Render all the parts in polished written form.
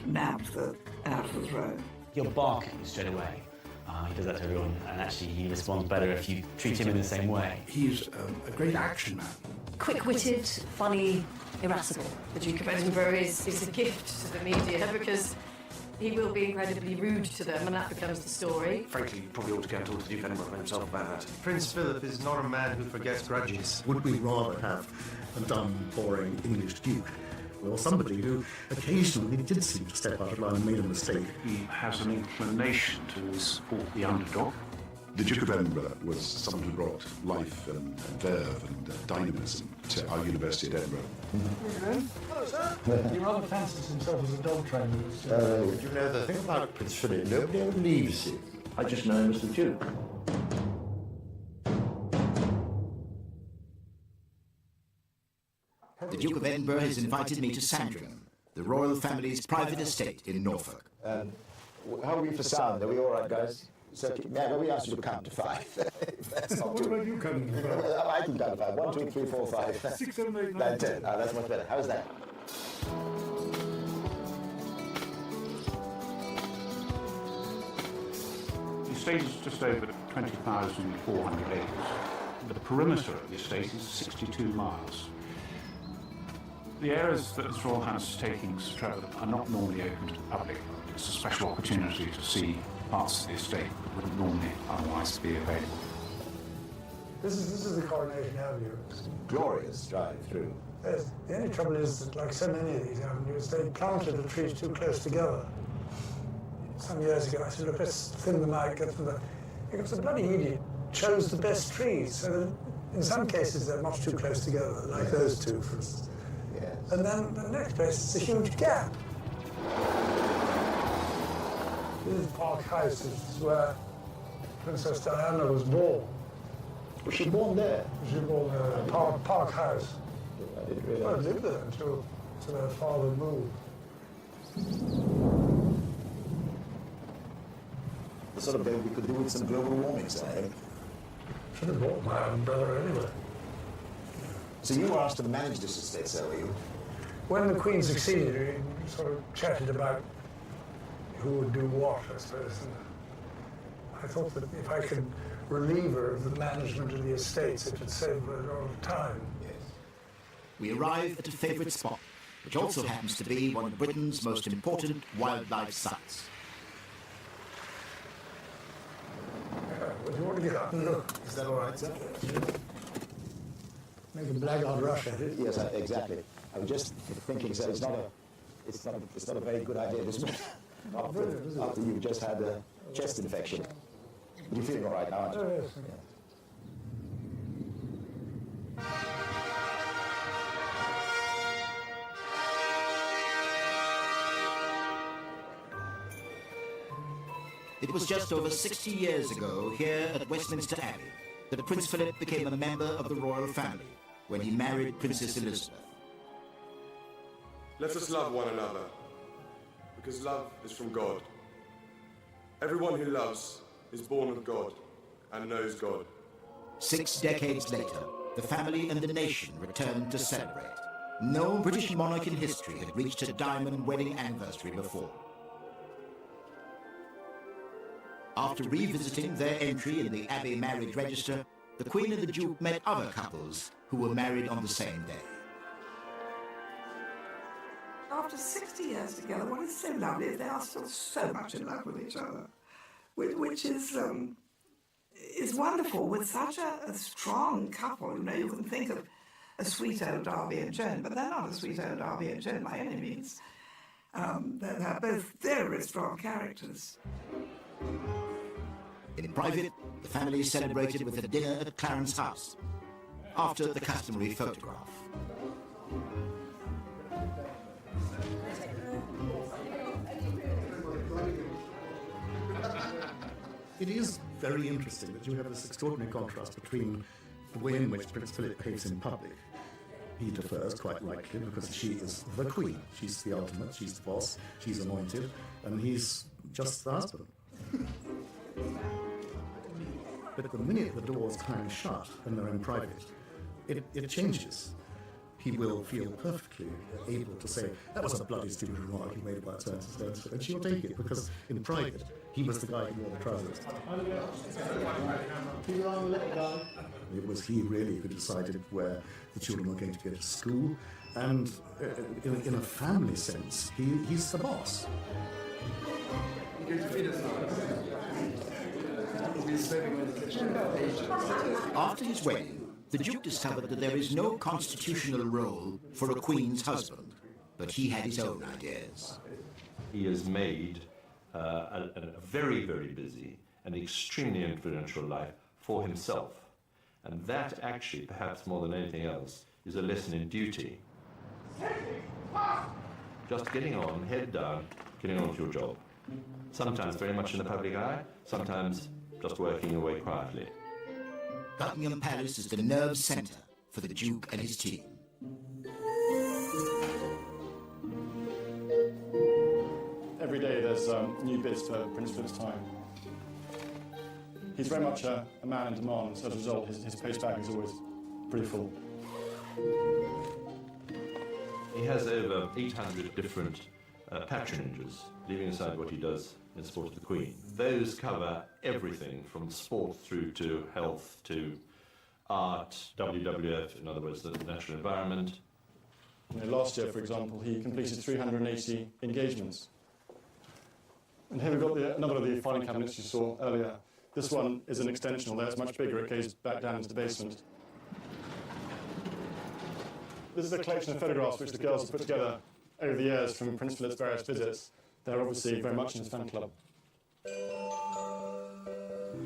and out of the road. You're barking straight away. He does that to everyone, and actually he responds better if you treat him in the same way. He's a great action man. Quick-witted, funny, irascible. The Duke of Edinburgh is a gift to the media because he will be incredibly rude to them, and that becomes the story. Frankly, you probably ought to go and talk to the Duke of Edinburgh himself about that. Prince Philip is not a man who forgets grudges. Would we rather have a dumb, boring English duke, or somebody who occasionally did seem to step out of line and made a mistake? He has an inclination to support the underdog. The Duke of Edinburgh was someone who brought life and verve and dynamism to our university at Edinburgh. Hello, sir. He rather fancies himself as a dog trainer. You know the thing about Prince Philip, nobody ever leaves him. I just know him as the Duke. The Duke of Edinburgh has invited me to Sandringham, the royal family's private estate in Norfolk. How are we for sound? Are we all right, guys? So, yeah, we asked you to count to 5. That's not what about you counting to 5? I can count to 5. 1, 2, 3, 4, 5. 6, 7, 8, 9, 10. That's much better. How's that? The estate is just over 20,400 acres. The perimeter of the estate is 62 miles. The areas that His Royal Highness is taking to travel are not normally open to the public. It's a special opportunity to see parts of the estate that wouldn't normally otherwise be available. This is the Coronation Avenue. Glorious drive through. The only trouble is that, like so many of these avenues, they planted the trees too close together. Some years ago, I said, look, let's thin them out, get them. Because the bloody idiot chose the best trees. So in some cases, they're much too close together, like those two, for instance. Yes. And then the next place, it's a huge gap. This is Park House. This is where Princess Diana was born. Was she born there? She was born there, Park House. I didn't realise. Well, I lived there until her father moved. The sort of thing we could do with some global warming, say. Should have bought my umbrella anyway. So you were asked to manage this estate, so were you? When the Queen succeeded, we sort of chatted about who would do what, I suppose. And I thought that if I could relieve her of the management of the estates, it would save her a lot of time. Yes. We arrive at a favourite spot, which also happens to be one of Britain's most important wildlife sites. Would you want to get up and look? Is that all right, sir? Make a blackguard rush at it. Yes, exactly. I was just thinking, so it's not a very good idea this morning. After you've just had a chest infection. But you're feeling all right now, aren't you? Oh, yes. Yeah. It was just over 60 years ago, here at Westminster Abbey, that Prince Philip became a member of the royal family when he married Princess Elizabeth. Let us love one another, because love is from God. Everyone who loves is born of God and knows God. 6 decades later, the family and the nation returned to celebrate. No British monarch in history had reached a diamond wedding anniversary before. After revisiting their entry in the Abbey marriage register, the Queen and the Duke met other couples who were married on the same day. After 60 years together, what is so lovely is they are still so much in love with each other, which is wonderful. With such a strong couple, you can think of a sweet old Darby and Joan, but they're not a sweet old Darby and Joan by any means. They're both very strong characters. In private, the family celebrated with a dinner at Clarence House, after the customary photograph. It is very interesting that you have this extraordinary contrast between the way in which Prince Philip behaves in public. He defers, quite rightly, because she is the Queen. She's the ultimate, she's the boss, she's anointed, and he's just the husband. But the minute the doors clang shut and they're in private, it changes. he will feel perfectly able to say, that was a bloody stupid remark you made about so-and-so, and she'll take it, because in private, he was the guy who wore the trousers. It was he really who decided where the children were going to go to school, and in a family sense, he's the boss. After his wedding, the Duke discovered that there is no constitutional role for a Queen's husband, but he had his own ideas. He has made a very, very busy and extremely influential life for himself. And that actually, perhaps more than anything else, is a lesson in duty. Just getting on, head down, getting on with your job. Sometimes very much in the public eye, sometimes just working away quietly. Buckingham Palace is the nerve centre for the Duke and his team. Every day there's new bids for Prince Philip's time. He's very much a man in demand, so as a result his postbag is always pretty full. He has over 800 different patronages, leaving aside what he does in support of the Queen. Those cover everything from sport through to health to art, WWF, in other words, the natural environment. Last year, for example, he completed 380 engagements. And here we've got another of the filing cabinets you saw earlier. This one is an extension, although it's much bigger. It goes back down into the basement. This is a collection of photographs which the girls have put together over the years from Prince Philip's various visits. They're obviously very much in his fan club.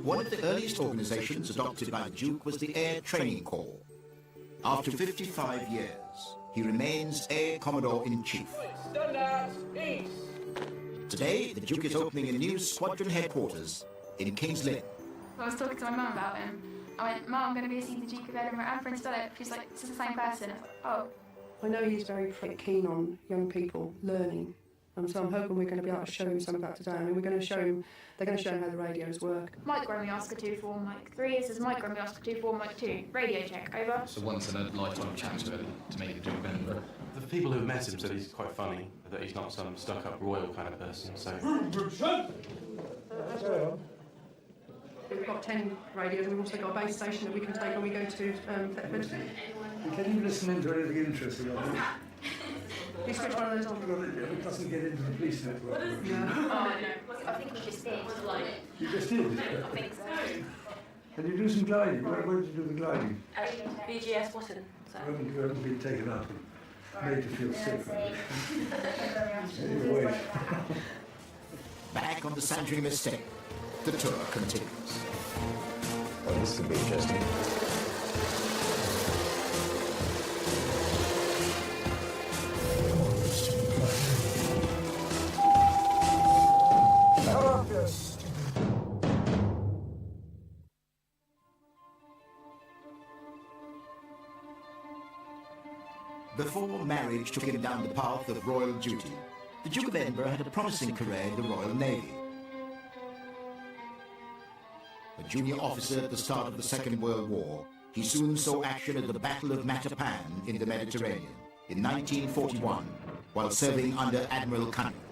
One of the earliest organisations adopted by the Duke was the Air Training Corps. After 55 years, he remains Air Commodore-in-Chief. Today, the Duke is opening a new squadron headquarters in King's Lynn. I was talking to my mum about him. I went, Mum, I'm going to be seeing the Duke of Edinburgh and Prince Philip. She's like, it's the same person. Oh. I know he's very keen on young people learning, so I'm hoping we're going to be able to show him some of that today. I mean, they're going to show him how the radios work. Mike Romeo Oscar 2 for Mike 3. This is Mike Romeo Oscar 2 for Mike 2. Radio check, over. It's a once-in-a-lifetime chance to meet the Duke of Edinburgh. The people who've met him said he's quite funny, that he's not some stuck-up royal kind of person, so... We've got 10 radios and we've also got a base station that we can take when we go to Thetford. Can you listen into anything interesting on this? You switch one of those on. It doesn't get into the police network. No. Oh, no. I think we just did. You just did? I think so. Can you do some gliding? Where did you do the gliding? BGS Watton. You haven't been taken up and made to feel sick. Anyway. Back on the Sandringham estate, the tour continues. Oh, this could be interesting. Before marriage took him down the path of royal duty, the Duke of Edinburgh had a promising career in the Royal Navy. A junior officer at the start of the Second World War, he soon saw action at the Battle of Matapan in the Mediterranean in 1941, while serving under Admiral Cunningham.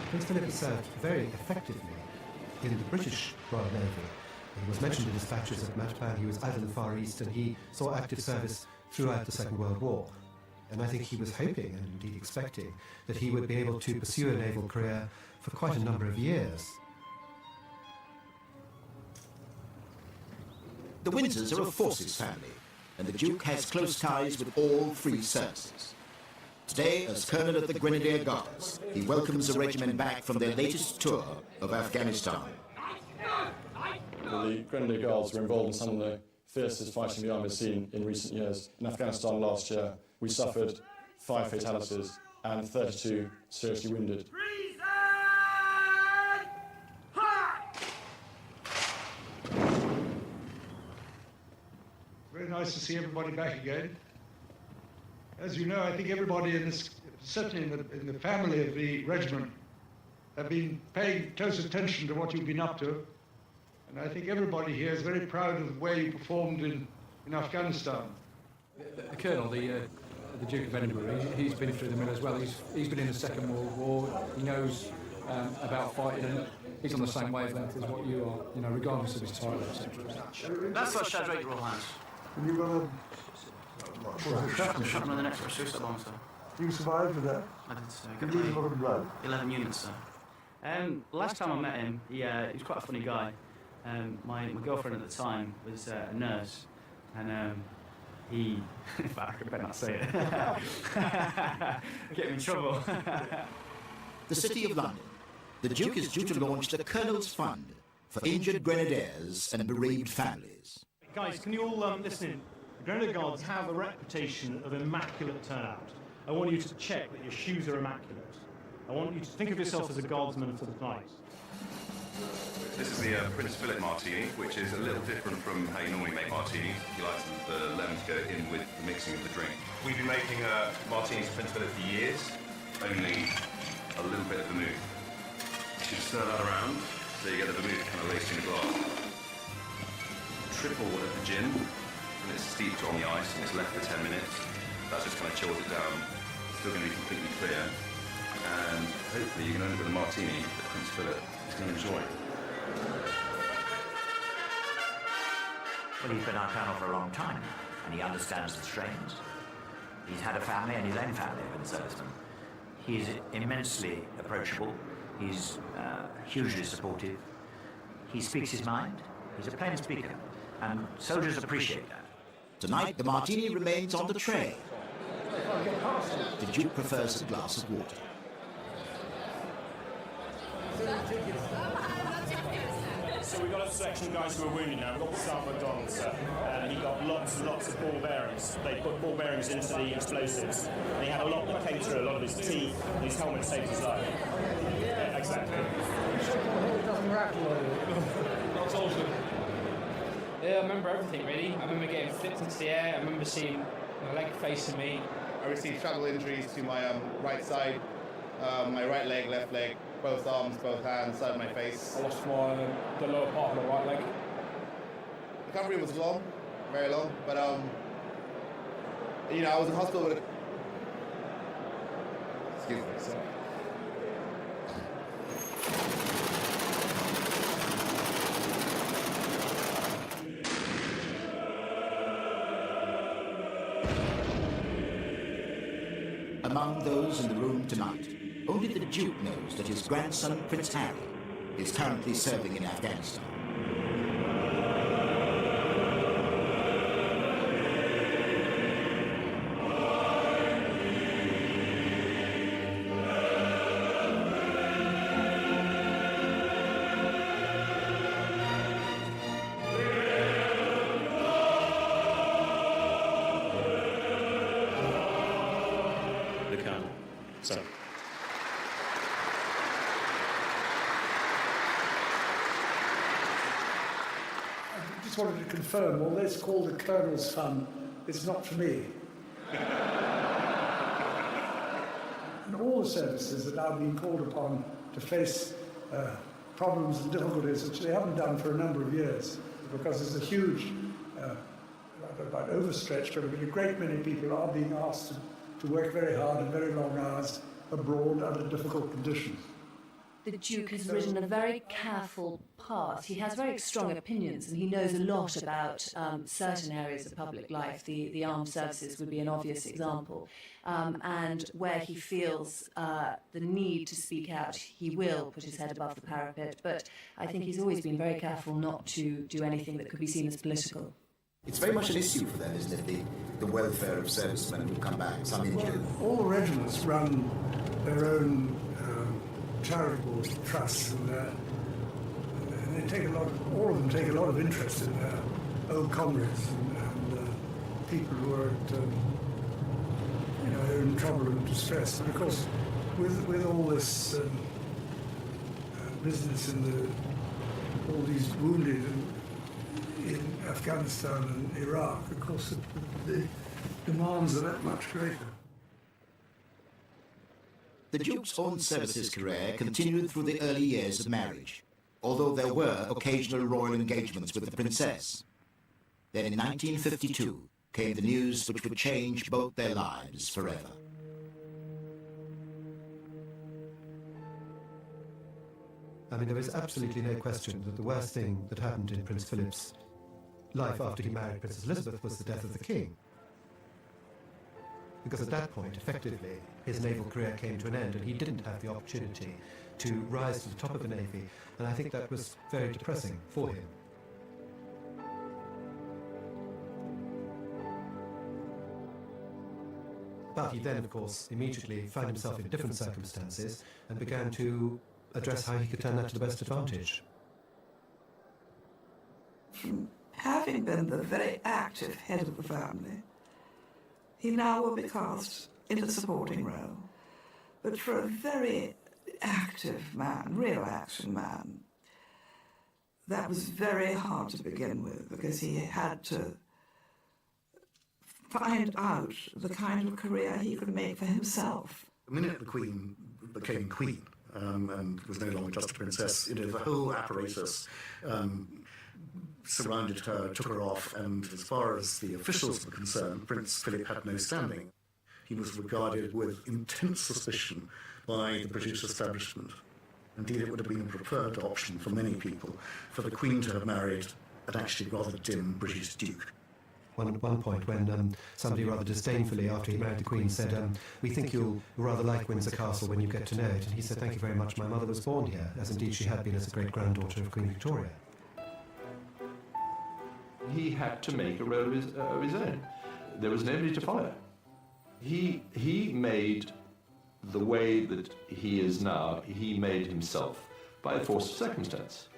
Prince Philip served very effectively in the British Royal Navy. He was mentioned in dispatches at Matapan, he was out in the Far East, and he saw active service throughout the Second World War. And I think he was hoping, and indeed expecting, that he would be able to pursue a naval career for quite a number of years. The Windsors are a forces family, and the Duke has close ties with all three services. Today, as Colonel of the Grenadier Guards, he welcomes the regiment back from their latest tour of Afghanistan. The Grenadier Guards were involved in some of the fiercest fighting the army has seen in recent years. In Afghanistan last year, we suffered 5 fatalities and 32 seriously wounded. Very nice to see everybody back again. As you know, I think everybody in this, certainly in the family of the regiment, have been paying close attention to what you've been up to. And I think everybody here is very proud of the way you performed in Afghanistan. Colonel, the the Duke of Edinburgh. He's been through the mill as well. He's been in the Second World War. He knows about fighting, and he's on the same wavelength as what you are, you know, regardless of his title, etc. That's what Shadrach Royal Highness. And you got a... Shot him in the neck for a suicide bomb, sir. You survived with that? I did, sir. You lose a lot of blood? 11 units, sir. Last time I met him, he was quite a funny guy. My girlfriend at the time was a nurse, and he... in fact, I better not say it. Get him in trouble. The City of London. The Duke is due to launch the Colonel's Fund for injured grenadiers and bereaved families. Guys, can you all listen in? The Grenadier Guards have a reputation of immaculate turnout. I want you to check that your shoes are immaculate. I want you to think of yourself as a guardsman for the night. This is the Prince Philip Martini, which is a little different from how you normally make martinis. He likes the lemon to go in with the mixing of the drink. We've been making martinis for Prince Philip for years, only a little bit of vermouth. You should stir that around so you get the vermouth kind of laced in the glass. Triple of the gin, and it's steeped on the ice and it's left for 10 minutes. That just kind of chills it down. It's still going to be completely clear. And hopefully you can end up with a martini that Prince Philip is going to enjoy. Well, he's been our colonel for a long time, and he understands the strains. He's had a family, and his own family have been servicemen. He's immensely approachable. He's hugely supportive. He speaks his mind. He's a plain speaker, and soldiers appreciate that. Tonight, the martini remains on the tray. The Duke prefers a glass of water. So we've got a selection of guys who are wounded now. We've got Sam McDonald, sir, and he got lots and lots of ball bearings. They put ball bearings into the explosives, and he had a lot that came through. A lot of his teeth, and his helmet saved his life. Yeah, exactly. It doesn't rattle on you. Not also. Yeah, I remember everything really. I remember getting flipped into the air. I remember seeing my leg facing me. I received shrapnel injuries to my right side, my right leg, left leg, both arms, both hands, side of my face. I lost the lower part of my right leg. Recovery was long, very long, but you know, I was in hospital with excuse me, sorry. Among those in the room tonight, only the Duke knows that his grandson, Prince Harry, is currently serving in Afghanistan. The Colonel. So. I just wanted to confirm, although it's called the Colonel's Fund, it's not for me. And all the services are now being called upon to face problems and difficulties which they haven't done for a number of years, because there's a huge, about overstretched, but a great many people are being asked to work very hard and very long hours abroad under difficult conditions. The Duke has written a very careful part. He has very strong opinions, and he knows a lot about certain areas of public life. The armed services would be an obvious example. And where he feels the need to speak out, he will put his head above the parapet. But I think he's always been very careful not to do anything that could be seen as political. It's very much an issue for them, isn't it? The welfare of servicemen who come back, some injured. All the regiments run their own charitable trusts, and they take all of them take a lot of interest in their old comrades and people who are in trouble and distress. And of course, with all this business in all these wounded in Afghanistan and Iraq, of course, the demands are that much greater. The Duke's own services career continued through the early years of marriage, although there were occasional royal engagements with the princess. Then in 1952, came the news which would change both their lives forever. I mean, there is absolutely no question that the worst thing that happened in Prince Philip's life after he married Princess Elizabeth was the death of the king. Because at that point, effectively, his naval career came to an end and he didn't have the opportunity to rise to the top of the Navy, and I think that was very depressing for him. But he then, of course, immediately found himself in different circumstances and began to address how he could turn that to the best advantage. From having been the very active head of the family, he now will be cast into the supporting role. But for a very active man, real action man, that was very hard to begin with because he had to find out the kind of career he could make for himself. The minute the Queen became Queen and was no longer just a princess, the whole apparatus surrounded her, took her off, and as far as the officials were concerned, Prince Philip had no standing. He was regarded with intense suspicion by the British establishment. Indeed, it would have been a preferred option for many people for the Queen to have married an actually rather dim British duke. At one point when somebody rather disdainfully, after he married the Queen, said, "We think you'll rather like Windsor Castle when you get to know it." And he said, "Thank you very much, my mother was born here," as indeed she had been as a great-granddaughter of Queen Victoria. He had to make a road of his own. There was nobody to follow. He made the way that he is now, he made himself by a force of circumstance.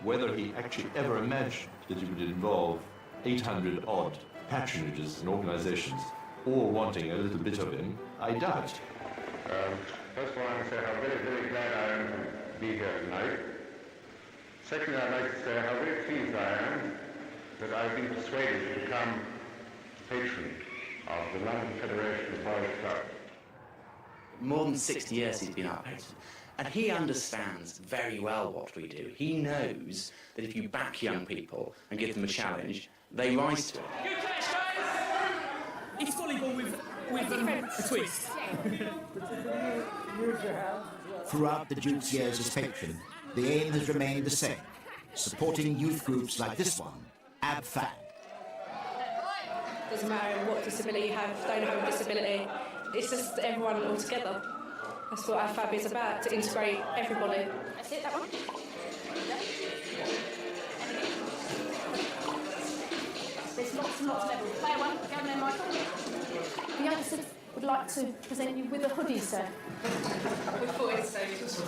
Whether he actually ever imagined that it would involve 800-odd patronages and organizations, all wanting a little bit of him, I doubt. First of all, I want to say how very, very glad I am to be here tonight. Secondly, I'd like to say how very pleased I am that I've been persuaded to become patron of the London Federation of Royal Club. More than 60 years he's been our patron, and he understands very well what we do. He knows that if you back young people and give them a challenge, they rise to it. It's volleyball with a twist. Throughout the Duke's years as patron, the aim has remained the same, supporting youth groups like this one, AbFab. Doesn't matter what disability you have, don't have a disability, it's just everyone all together. That's what AbFab is about, to integrate everybody. That's it, that one. There's lots and lots of levels. Player one, go on there, Michael. The youngsters would like to present you with a hoodie, sir. With boys, so.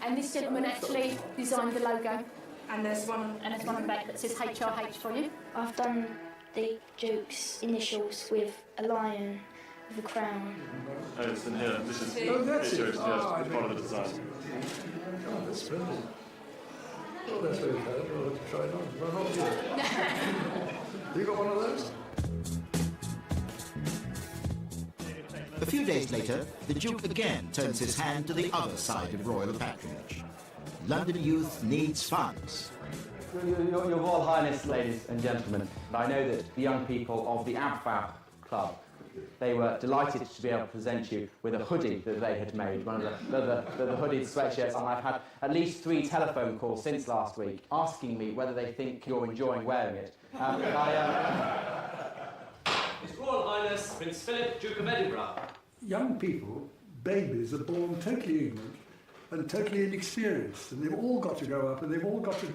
And this gentleman actually designed the logo. And there's one on the back that says HRH for you. I've done the Duke's initials with a lion with a crown. Oh, it's in here. This is that's part of the design. Oh, that's splendid. Oh, that's very clever. I'll have to try it on. Run off here. Have you got one of those? A few days later, the Duke again turns his hand to the other side of royal patronage. London youth needs funds. Your Royal Highness, ladies and gentlemen, I know that the young people of the AbFab Club, they were delighted to be able to present you with a hoodie that they had made, one of the hooded sweatshirts, and I've had at least 3 telephone calls since last week asking me whether they think you're enjoying wearing it. His Royal Highness Prince Philip, Duke of Edinburgh. Young people, babies, are born totally ignorant and totally inexperienced, and they've all got to grow up and they've all got to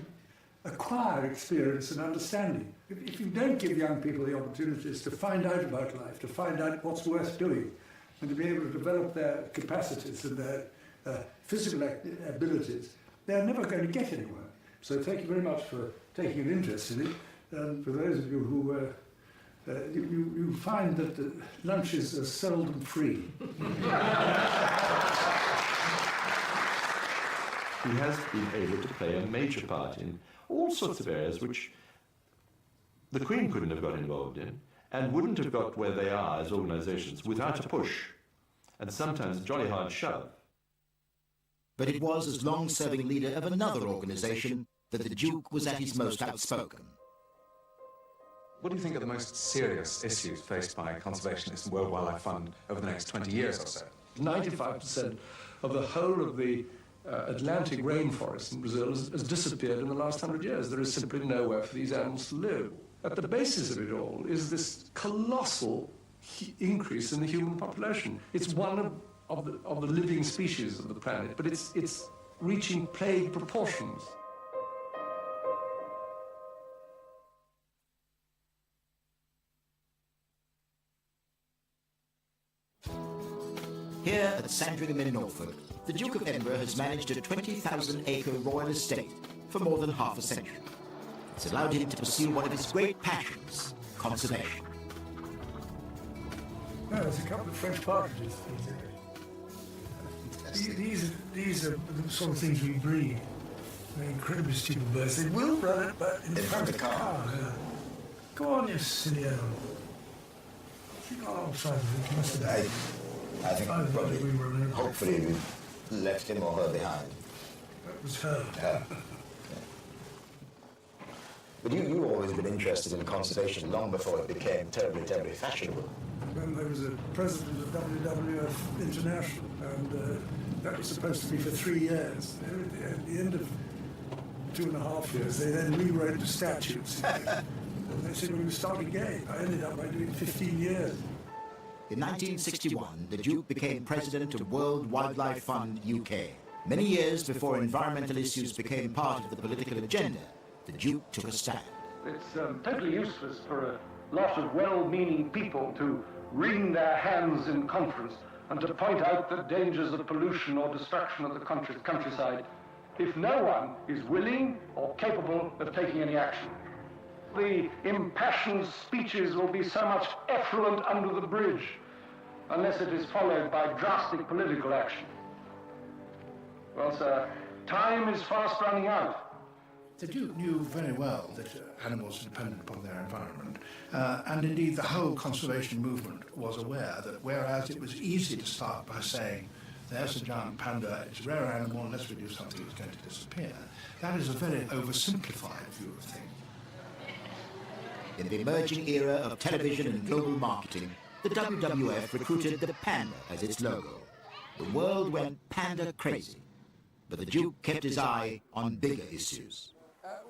acquire experience and understanding. If you don't give young people the opportunities to find out about life, to find out what's worth doing, and to be able to develop their capacities and their physical abilities, they're never going to get anywhere. So thank you very much for taking an interest in it. And for those of you who you find that the lunches are seldom free. He has been able to play a major part in all sorts of areas which the Queen couldn't have got involved in and wouldn't have got where they are as organisations without a push and sometimes a jolly hard shove. But it was as long-serving leader of another organisation that the Duke was at his most outspoken. What do you think are the most serious issues faced by conservationists and World Wildlife Fund over the next 20 years or so? 95% of the whole of the Atlantic rainforest in Brazil has disappeared in the last 100 years. There is simply nowhere for these animals to live. At the basis of it all is this colossal increase in the human population. It's one of the living species of the planet, but it's reaching plague proportions. Here at Sandringham in Norfolk, the Duke of Edinburgh has managed a 20,000-acre royal estate for more than half a century. It's allowed him to pursue one of his great passions, conservation. No, there's a couple of French partridges. These are the sort of things we breed. They're incredibly stupid birds. They will run it, but in front of the car. Yeah. Go on, you silly animal. You got all sides of it. You must have. I think probably, hopefully we left him or her behind. That was her. Yeah. But you've always been interested in conservation long before it became terribly, terribly fashionable. When I was a president of WWF International, and that was supposed to be for 3 years. At the end of 2.5 years, they then rewrote the statutes. And they said we would start again. I ended up by doing 15 years. In 1961, the Duke became president of World Wildlife Fund UK. Many years before environmental issues became part of the political agenda, the Duke took a stand. It's totally useless for a lot of well-meaning people to wring their hands in conference and to point out the dangers of pollution or destruction of the countryside if no one is willing or capable of taking any action. The impassioned speeches will be so much effluent under the bridge unless it is followed by drastic political action. Well, sir, time is fast running out. The Duke knew very well that animals are dependent upon their environment, and indeed the whole conservation movement was aware that whereas it was easy to start by saying, there's a giant panda, it's a rare animal, unless we do something it's going to disappear, that is a very oversimplified view of things. In the emerging era of television and global marketing, the WWF recruited the panda as its logo. The world went panda crazy, but the Duke kept his eye on bigger issues.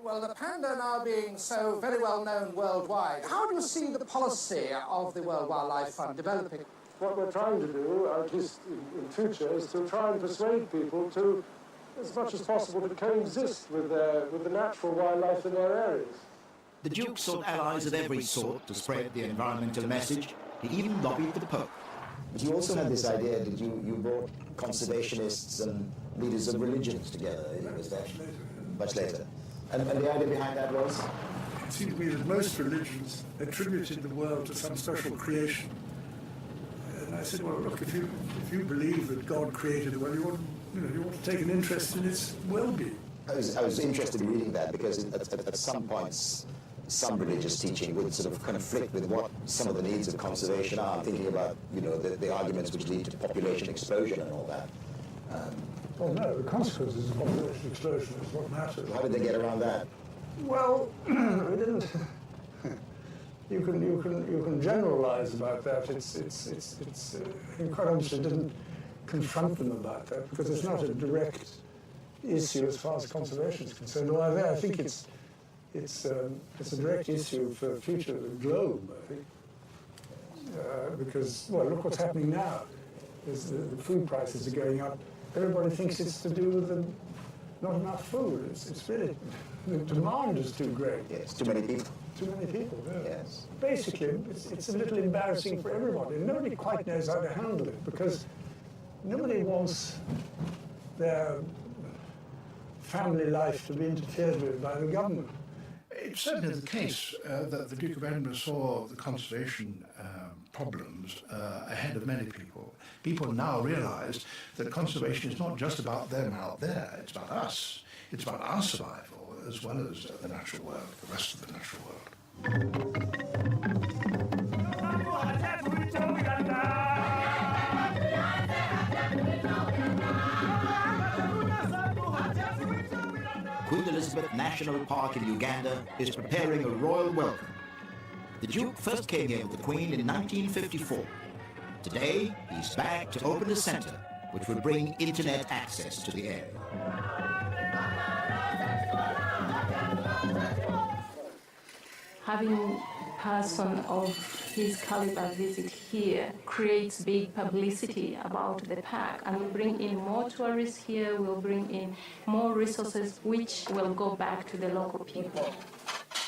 Well, the panda now being so very well known worldwide, how do you see the policy of the World Wildlife Fund developing? What we're trying to do, at least in future, is to try and persuade people to, as much as possible, to coexist with the natural wildlife in their areas. The Duke sought allies of every sort to spread the environmental message. He even lobbied for the Pope. But you also had this idea that you brought conservationists and leaders of religions together. Was that much later? And the idea behind that was? It seemed to me that most religions attributed the world to some special creation. And I said, well, look, if you believe that God created the world, you want to take an interest in its well-being. I was interested in reading that because at some points, some religious teaching would sort of conflict with what some of the needs of conservation are. I'm thinking about, the arguments which lead to population explosion and all that. Well, no, the consequences of population explosion is what matters. How did they get around that? Well, they didn't. You can generalize about that. It's quite honestly didn't confront them about that because it's not a direct issue as far as conservation is concerned. Well, I think it's a direct issue for the future of the globe, I think. Because, well, look what's happening now. The food prices are going up. Everybody thinks it's to do with not enough food. It's really, the demand is too great. Yes, too many people. Too many people, yeah. Yes. Basically, it's a little embarrassing for everybody. Nobody quite knows how to handle it because nobody wants their family life to be interfered with by the government. It's certainly the case that the Duke of Edinburgh saw the conservation problems ahead of many people. People now realise that conservation is not just about them out there, it's about us. It's about our survival as well as the natural world, the rest of the natural world. Queen Elizabeth National Park in Uganda is preparing a royal welcome. The Duke first came here with the Queen in 1954. Today, he's back to open a centre which will bring internet access to the area. Having a person of his caliber visit here creates big publicity about the park, and will bring in more tourists here, will bring in more resources which will go back to the local people.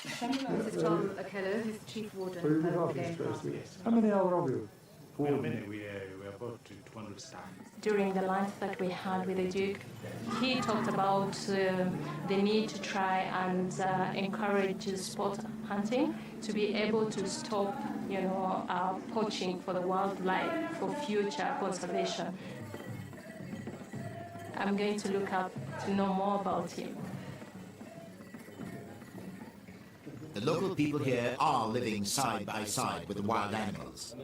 This is Tom Okello, who's the Chief Warden of the Game Park. How many are you? We are about 200 staff. During the lunch that we had with the Duke, he talked about the need to try and encourage sport hunting, to be able to stop, poaching for the wildlife for future conservation. I'm going to look up to know more about him. The local people here are living side by side with the wild animals.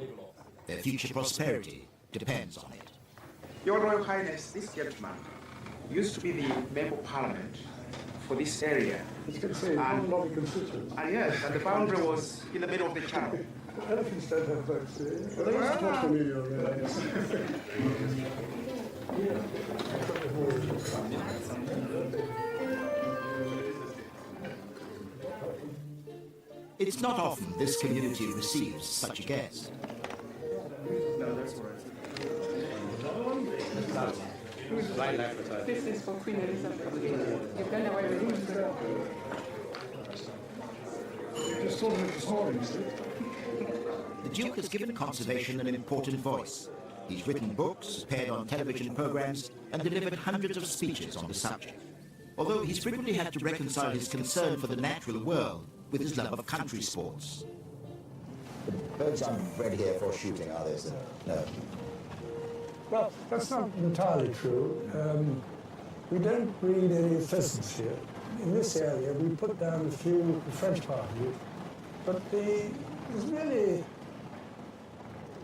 Their future prosperity depends on it. Your Royal Highness, this gentleman used to be the Member of Parliament for this area. And yes, and the boundary was in the middle of the channel. Elephants don't have votes, do they? Well, they used to talk to me already. It's not often this community receives such a guest. No, that's right. This is for Queen Elizabeth. You've done away with it. Just thought of it this morning, The Duke has given conservation an important voice. He's written books, appeared on television programs, and delivered hundreds of speeches on the subject. Although he's frequently had to reconcile his concern for the natural world with his love of country sports. The birds aren't bred here for shooting, are they, sir? No. Well, that's not entirely true. We don't breed any pheasants here. In this area, we put down a few, the French part of it, but there's really,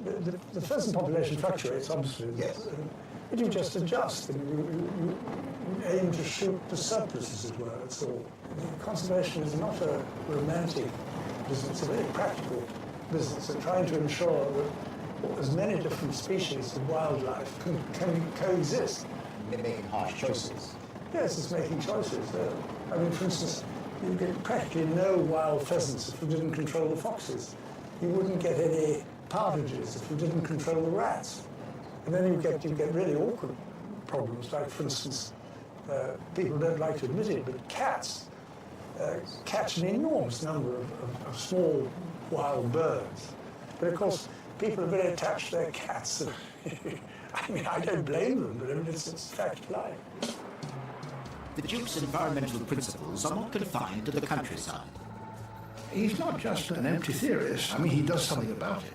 the pheasant population fluctuates, obviously. Yes. But you just adjust, and you aim to shoot the surplus, as it were, that's all. Conservation is not a romantic business, it's a very practical business, and trying to ensure that as many different species of wildlife can coexist. They're making harsh choices. Yes, it's making choices. I mean, for instance, you get practically no wild pheasants if you didn't control the foxes. You wouldn't get any partridges if you didn't control the rats. And then you get really awkward problems, like, for instance, people don't like to admit it, but cats catch an enormous number of small wild birds. But of course, people are very attached to their cats. I mean, I don't blame them, but I mean, it's a fact of life. The Duke's environmental principles are not confined to the countryside. He's not just an empty theorist. I mean, he does something about it.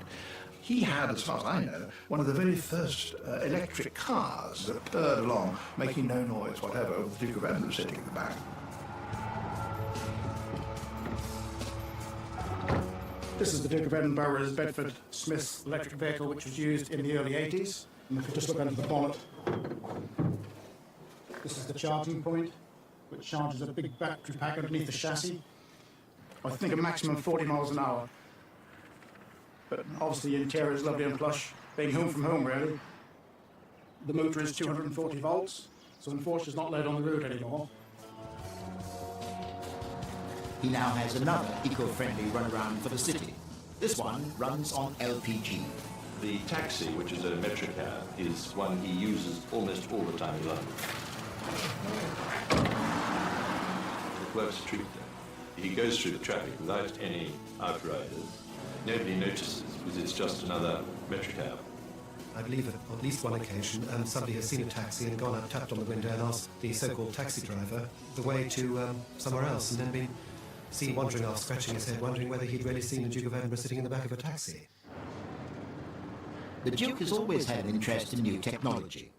He had, as far as I know, one of the very first electric cars that purred along, making no noise, whatever, with the Duke of Edinburgh sitting at the back. This is the Duke of Edinburgh's Bedford Smith's electric vehicle, which was used in the early 80s. And if you just look under the bonnet, this is the charging point, which charges a big battery pack underneath the chassis. I think a maximum of 40 miles an hour. But obviously the interior is lovely and plush, being home from home, really. The motor is 240 volts, so unfortunately it's not laid on the road anymore. He now has another eco-friendly runaround for the city. This one runs on LPG. The taxi, which is a Metricab, is one he uses almost all the time in London. It works a treat there. He goes through the traffic without any outriders. Nobody notices because it's just another Metricab. I believe at least one occasion somebody has seen a taxi and gone up, tapped on the window and asked the so-called taxi driver the way to somewhere else, and then been seen wandering off, scratching his head, wondering whether he'd really seen the Duke of Edinburgh sitting in the back of a taxi. The Duke has always had an interest in new technology.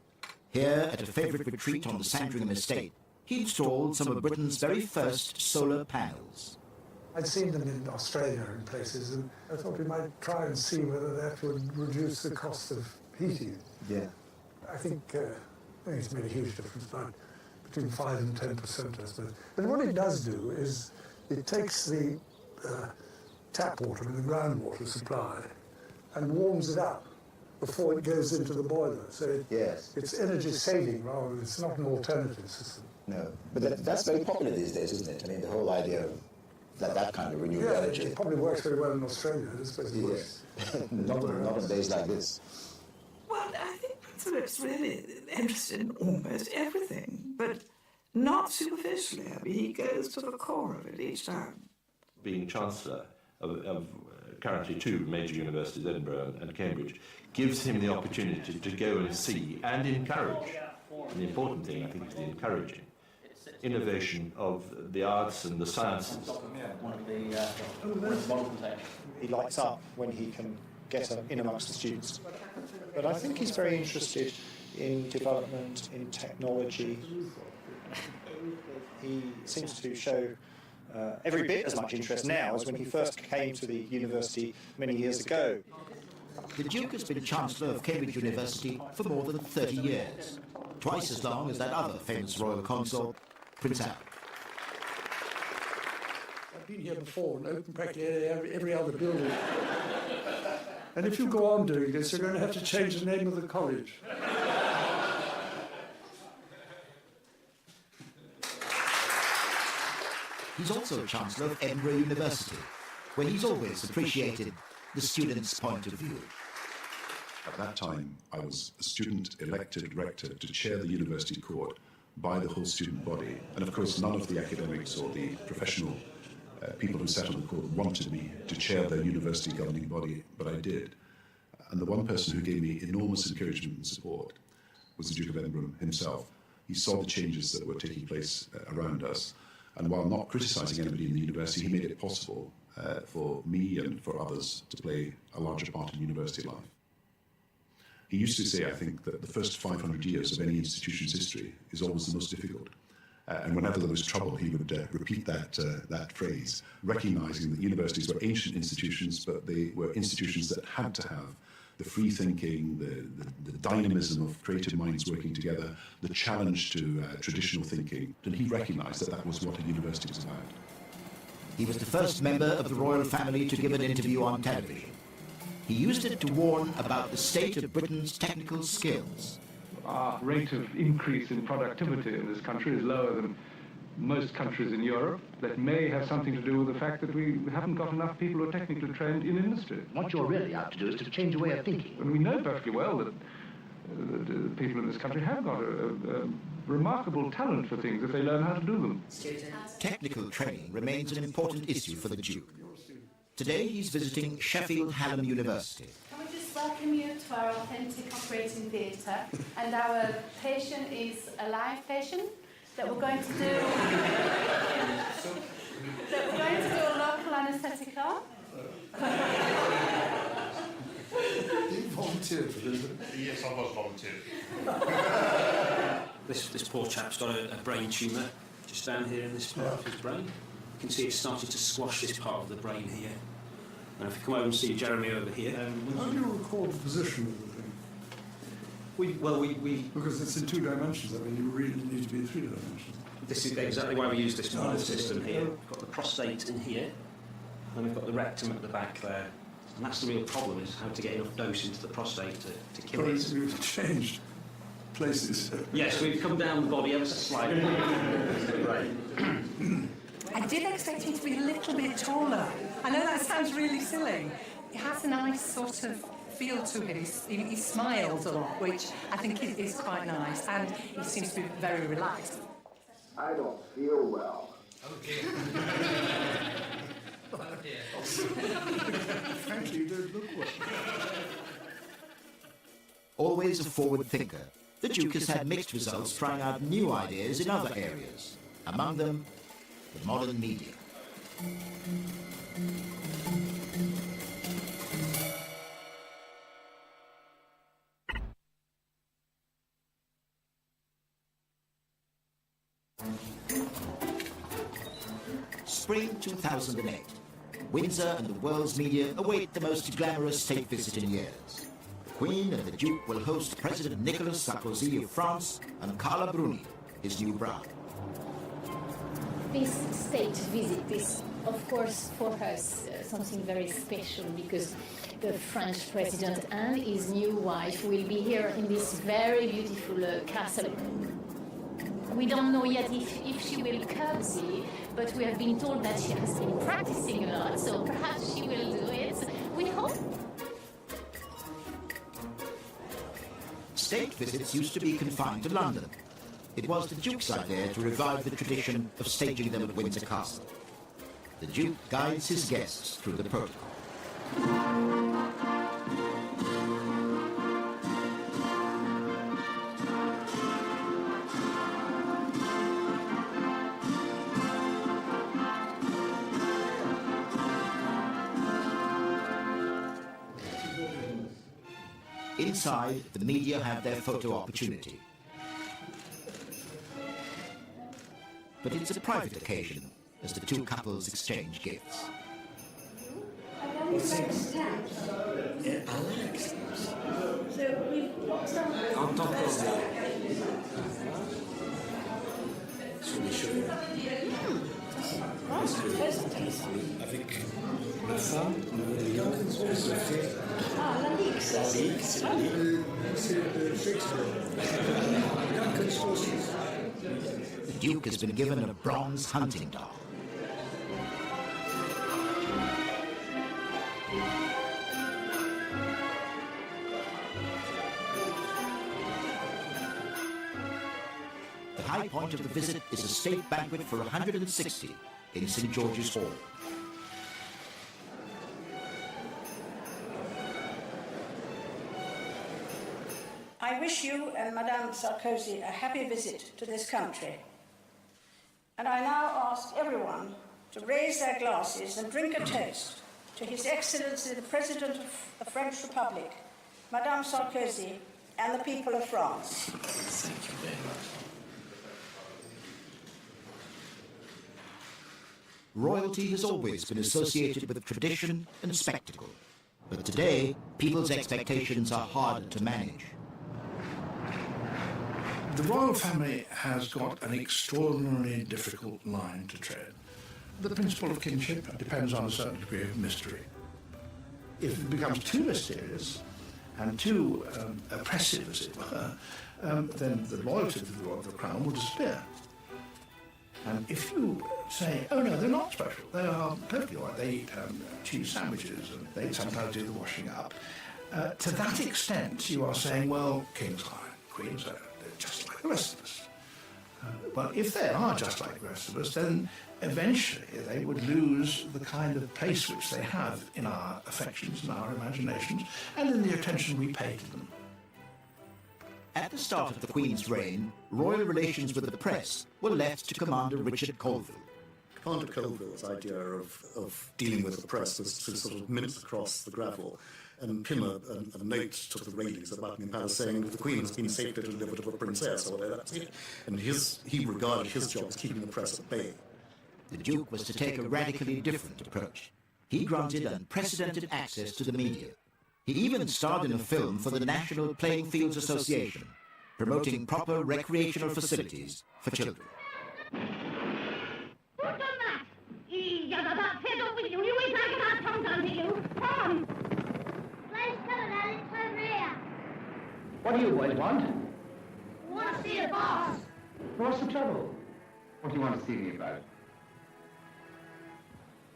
Here, at a favourite retreat on the Sandringham estate, he installed some of Britain's very first solar panels. I'd seen them in Australia and places, and I thought we might try and see whether that would reduce the cost of heating. Yeah. I think it's made a huge difference, about between 5 and 10%, I suppose. But what it does do is it takes the tap water with the groundwater supply and warms it up before it goes into the boiler. So it's energy saving rather than it's not an alternative system. No, but that's very popular these days, isn't it? I mean, the whole idea of that kind of renewable energy. It probably works very well in Australia. I suppose it works. not on days like this. Well, I think Prince Philip's really interested in almost everything, but not superficially. I mean, he goes to the core of it each time. Being Chancellor of currently two major universities, Edinburgh and Cambridge, gives him the opportunity to go and see and encourage. And the important thing, I think, is the encouraging innovation of the arts and the sciences. He lights up when he can get in amongst the students. But I think he's very interested in development, in technology. He seems to show every bit as much interest now as when he first came to the university many years ago. The Duke has been Chancellor of Cambridge University for more than 30 years, twice as long as that other famous royal consort, Prince Albert. I've been here before and opened practically every other building. And if you go on doing this, you're going to have to change the name of the college. He's also Chancellor of Edinburgh University, where he's always appreciated the students' point of view. At that time, I was a student elected rector to chair the university court by the whole student body. And of course, none of the academics or the professional people who sat on the court wanted me to chair their university governing body, but I did. And the one person who gave me enormous encouragement and support was the Duke of Edinburgh himself. He saw the changes that were taking place around us, and while not criticising anybody in the university, he made it possible for me and for others to play a larger part in university life. He used to say, I think, that the first 500 years of any institution's history is always the most difficult. And whenever there was trouble, he would repeat that phrase, recognising that universities were ancient institutions, but they were institutions that had to have the free thinking, the dynamism of creative minds working together, the challenge to traditional thinking. And he recognised that that was what a university was about. He was the first member of the royal family to give an interview on television. He used it to warn about the state of Britain's technical skills. Our rate of increase in productivity in this country is lower than most countries in Europe. That may have something to do with the fact that we haven't got enough people who are technically trained in industry. What you're really out to do is to change the way of thinking. And we know perfectly well that people in this country have got a remarkable talent for things if they learn how to do them. Technical training remains an important issue for the Duke. Today he's visiting Sheffield Hallam University. Can we just welcome you to our authentic operating theatre? And our patient is a live patient that we're going to do a local anaesthetic on. You volunteered for this? Yes, I was volunteered. This poor chap's got a brain tumour just down here in this part of his brain. You can see it's starting to squash this part of the brain here. And if you come over and see Jeremy over here... How do you record the position of the thing? Because it's in 2 dimensions. I mean, you really need to be in 3 dimensions. This is exactly why we use this model system here. We've got the prostate in here, and we've got the rectum at the back there. And that's the real problem, is how to get enough dose into the prostate to kill it. But we've changed places. Yes, we've come down the body ever so slightly. Right. I did expect him to be a little bit taller. I know that sounds really silly. He has a nice sort of feel to him. He smiles a lot, which I think is quite nice, and he seems to be very relaxed. I don't feel well. Okay. Frankly, you don't look well. Always a forward thinker, the Duke has had mixed results trying out new ideas in other areas, among them the modern media. Spring 2008. Windsor and the world's media await the most glamorous state visit in years. The Queen and the Duke will host President Nicolas Sarkozy of France and Carla Bruni, his new bride. This state visit is, of course, for us something very special because the French president and his new wife will be here in this very beautiful castle. We don't know yet if she will curtsy, but we have been told that she has been practicing a lot, so perhaps she will do it. We hope. State visits used to be confined to London. It was the Duke's idea to revive the tradition of staging them at Windsor Castle. The Duke guides his guests through the protocol. Inside, the media have their photo opportunity. But it's a private occasion as the two couples exchange gifts. What's like stamps? Yeah, I like stamps. So we've some On top of that, it's really sugar. Très intéressant. Avec la femme, le lion, le fait. Ah, la Ligue, ça c'est. C'est le Shakespeare. The Duke has been given a bronze hunting dog. The high point of the visit is a state banquet for 160 in St. George's Hall. I wish you and Madame Sarkozy a happy visit to this country. And I now ask everyone to raise their glasses and drink a toast to His Excellency the President of the French Republic, Madame Sarkozy, and the people of France. Thank you very much. Royalty has always been associated with tradition and spectacle, but today, people's expectations are harder to manage. The royal family has got an extraordinarily difficult line to tread. The principle of kinship depends on a certain degree of mystery. If it becomes too mysterious and too oppressive, as it were, then the loyalty to the crown will disappear. And if you say, oh no, they're not special, they are perfectly all right, they eat cheese sandwiches and they sometimes do the washing up, to that extent you are saying, well, kings are, queens are, they're just like the rest of us. Well, if they are just like the rest of us, then eventually they would lose the kind of place which they have in our affections, in our imaginations, and in the attention we pay to them. At the start of the Queen's reign, royal relations with the press were left to Commander Richard Colville. Commander Colville's idea of dealing with the press was to sort of mince across the gravel and pin a note to the railings at Buckingham Palace saying that the Queen has been safely delivered to a princess, or whatever. That's it. And he regarded his job as keeping the press at bay. The Duke was to take a radically different approach. He granted unprecedented access to the media. He even starred in a film for the National Playing Fields Association, promoting proper recreational facilities for children. What do you boys want? We want to see the boss. What's the trouble? What do you want to see me about?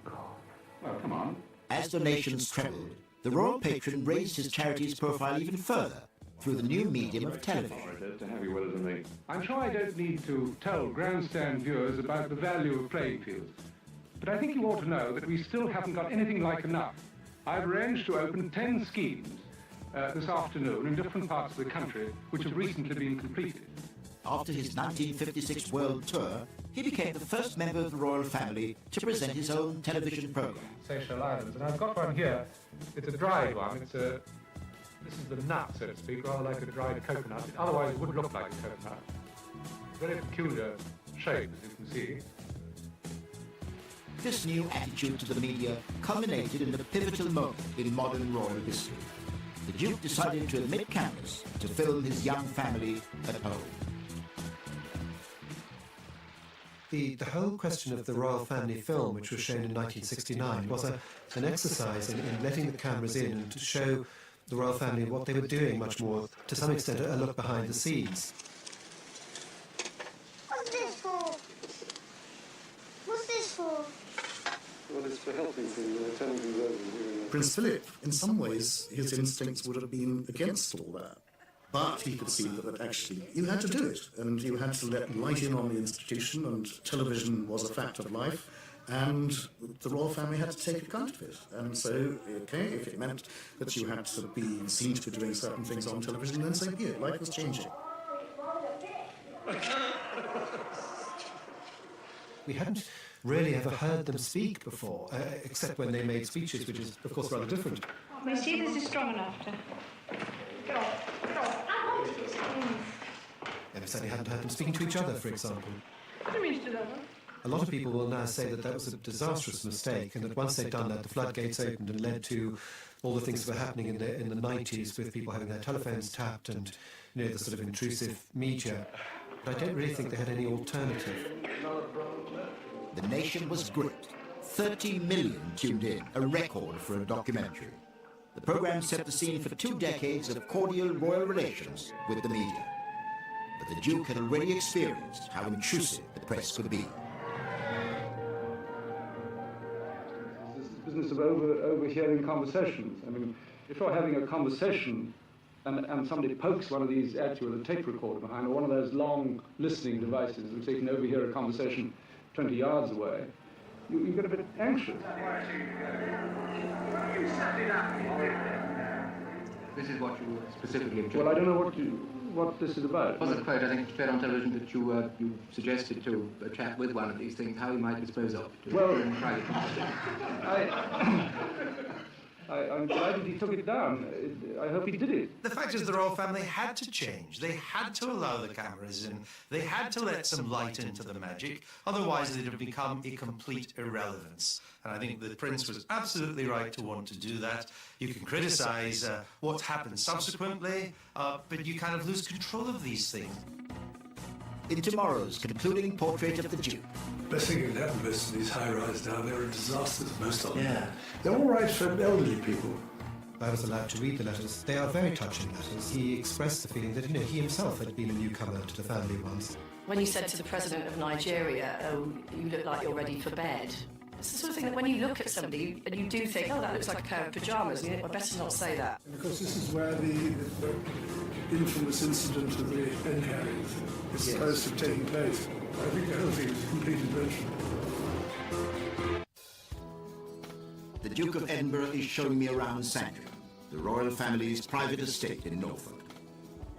Well, come on. As donations trebled, the royal patron raised his charity's profile even further through the new medium of television. To have you with us in the... I'm sure I don't need to tell grandstand viewers about the value of playing fields, but I think you ought to know that we still haven't got anything like enough. I've arranged to open 10 schemes this afternoon in different parts of the country, which have recently been completed. After his 1956 world tour, he became the first member of the royal family to present his own television program. Seychelles Islands, and I've got one here. It's a dried one. This is the nut, so to speak, rather like a dried coconut. Otherwise, it would look like a coconut. Very peculiar shape, as you can see. This new attitude to the media culminated in a pivotal moment in modern royal history. The Duke decided to admit cameras to film his young family at home. The whole question of the royal family film, which was shown in 1969, was an exercise in letting the cameras in and to show the royal family what they were doing much more, to some extent, a look behind the scenes. What's this for? What's this for? Well, it's for helping things, turning things over. Prince Philip, in some ways, his instincts would have been against all that. But he could see that actually you had to do it, and you had to let light in on the institution, and television was a fact of life, and the royal family had to take account of it. And so, okay, if it meant that you had to be seen to be doing certain things on television, then so be it. Life was changing. We hadn't really ever heard them speak before, except when they made speeches, which is, of course, rather different. May see this is strong enough to... Go on. And we certainly hadn't heard them speaking to each other, for example. A lot of people will now say that that was a disastrous mistake, and that once they'd done that, the floodgates opened and led to all the things that were happening in the 90s, with people having their telephones tapped and, you know, the sort of intrusive media. But I don't really think they had any alternative. The nation was gripped. 30 million tuned in, a record for a documentary. The programme set the scene for 2 decades of cordial royal relations with the media. But the Duke had already experienced how intrusive the press could be. This business of overhearing conversations. I mean, if you're having a conversation and somebody pokes one of these at you with a tape recorder behind, or one of those long listening devices which they can overhear a conversation 20 yards away, you get a bit anxious. This is what you specifically object. Well, I don't know what this is about. It was a quote, I think, fair on television that you suggested to a chap with one of these things how he might dispose of it. Well, in private conversation. I'm delighted he took it down. I hope he did it. The fact is the royal family had to change. They had to allow the cameras in. They had to let some light into the magic. Otherwise, they'd have become a complete irrelevance. And I think the Prince was absolutely right to want to do that. You can criticise what's happened subsequently, but you kind of lose control of these things. In tomorrow's concluding portrait of the Duke. Best thing that could happen to most of these high-rise down there are disasters, most of them. Yeah. They're all right for elderly people. I was allowed to read the letters. They are very touching letters. He expressed the feeling that, you know, he himself had been a newcomer to the family once. When you said to the President of Nigeria, oh, you look like you're ready for bed, it's the sort of thing that when you look at somebody and you do think, oh, that looks like a pair of pyjamas, you think, well, better not say that. And of course, this is where the infamous incident of the hen carriers is supposed to have taken place. I think the whole thing is a complete invention. The Duke of Edinburgh is showing me around Sandringham, the royal family's private estate in Norfolk.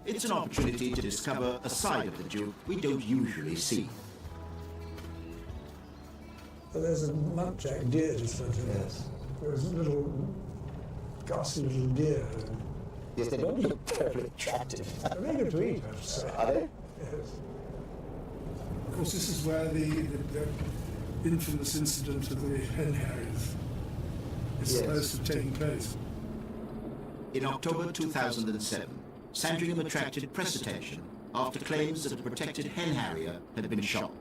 It's an opportunity to discover a side of the Duke we don't usually see. Well, there's a muntjac deer just right there. Yes. There was a little ghastly little deer. Yes, they don't look terribly attractive. They're very good to eat, I have to say. Are they? Yes. Of course, this is where the infamous incident of the hen harriers is supposed to have taken place. In October 2007, Sandringham attracted press attention after claims that a protected hen harrier had been shot.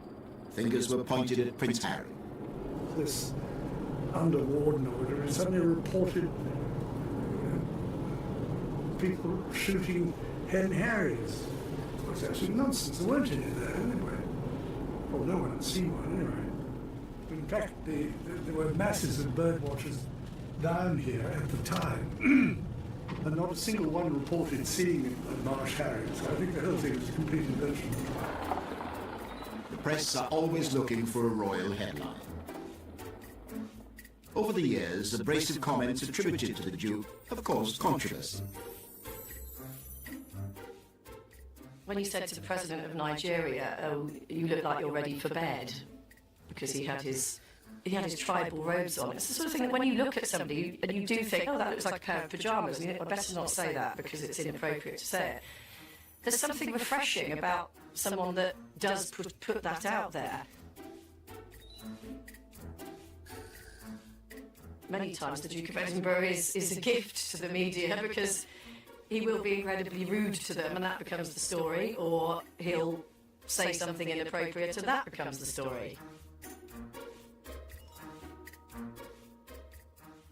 Fingers were pointed at Prince Harry. This under-warden or whatever suddenly reported people shooting hen harriers. Well, it's absolute nonsense. There weren't any there anyway. Well, no one had seen one anyway. In fact, there were masses of bird watchers down here at the time, and not a single one reported seeing a marsh harrier. So I think the whole thing was a complete invention. The press are always looking for a royal headline. Over the years, abrasive comments attributed to the Duke have caused controversy. When you said to the President of Nigeria, oh, you look like you're ready for bed, because he had his tribal robes on. It's the sort of thing that when you look at somebody and you do think, oh, that looks like a pair of pyjamas, and you think, well, better not say that because it's inappropriate to say it. There's something refreshing about someone that does put that out there. Many times the Duke of Edinburgh is a gift to the media because he will be incredibly rude to them and that becomes the story, or he'll say something inappropriate and that becomes the story.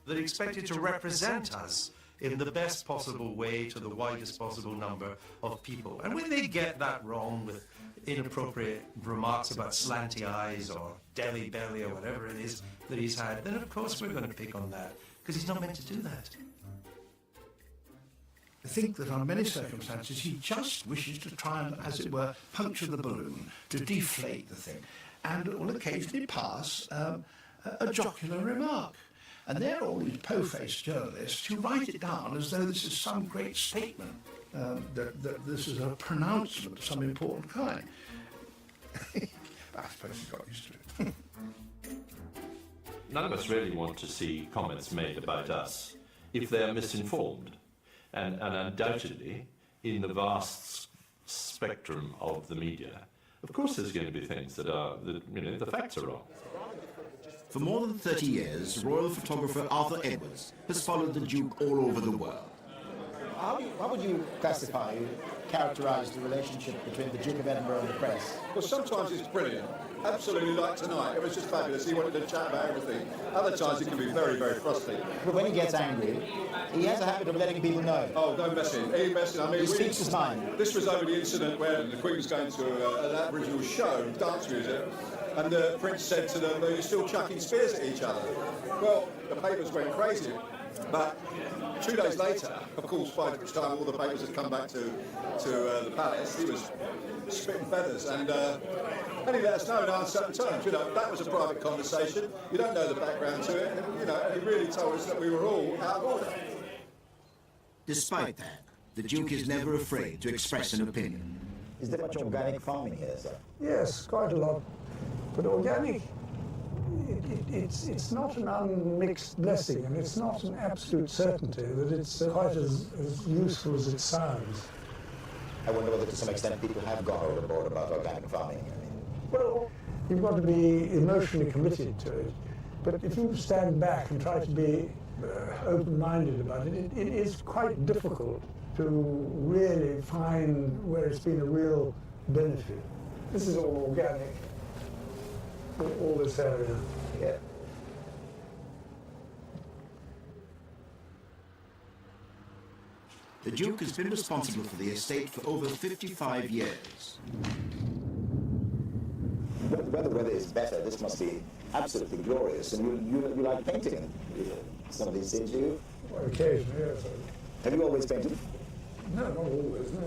They're expected to represent us in the best possible way to the widest possible number of people. And when they get that wrong with inappropriate remarks about slanty eyes or deli belly or whatever it is that he's had, then of course we're going to pick on that, because he's not meant to do that. I think that on many circumstances he just wishes to try and, as it were, puncture the balloon, to deflate the thing, and will occasionally pass a jocular remark. And there are all these po-faced journalists who write it down as though this is some great statement, that this is a pronouncement of some important kind. I suppose he got used to it. None of us really want to see comments made about us if they are misinformed. And undoubtedly, in the vast spectrum of the media, of course there's going to be things that are, the facts are wrong. For more than 30 years, royal photographer Arthur Edwards has followed the Duke all over the world. How would you characterise the relationship between the Duke of Edinburgh and the press? Well, sometimes it's brilliant. Absolutely, like tonight. It was just fabulous. He wanted to chat about everything. Other times it can be very, very frustrating. But when he gets angry, he has a habit of letting people know. Oh, don't mess him. He speaks his mind. This was over the incident where the Queen was going to an Aboriginal show, dance music, and the Prince said to them, "You're still chucking spears at each other." Well, the papers went crazy. But 2 days later, of course, by which time all the papers had come back to the palace, he was spitting feathers, and he let us know in uncertain terms. That was a private conversation. You don't know the background to it, and he really told us that we were all out of order. Despite that, the Duke is never afraid to express an opinion. Is there much organic farming here, sir? Yes, quite a lot. But organic, it's not an unmixed blessing, and it's not an absolute certainty that it's quite as useful as it sounds. I wonder whether to some extent people have got overboard about organic farming. Well, you've got to be emotionally committed to it. But if you stand back and try to be open-minded about it, it is quite difficult to really find where it's been a real benefit. This is all organic, all this area. Yeah. The Duke has been responsible for the estate for over 55 years. Where the weather is better, this must be absolutely glorious. And you like painting some of these things, do you? Well, occasionally, yes. Have you always painted? No, not always, no.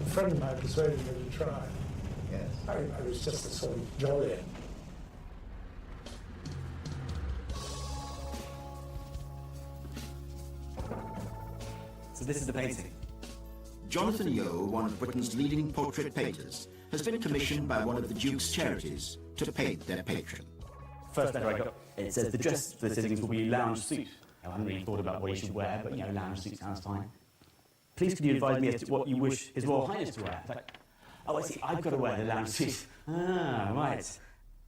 A friend of mine persuaded me to try. Yes. I was just a sort of jolly. So this is the painting. Jonathan Yeo, one of Britain's leading portrait painters, has been commissioned by one of the Duke's charities to paint their patron. First letter I got, it says the dress for the sittings will be lounge suit. I haven't really thought about what he should wear, but lounge suit sounds fine. Please could you advise me as to what you wish His Royal Highness to wear? It's like, oh, I see, I've got to wear the lounge suit. Ah, right.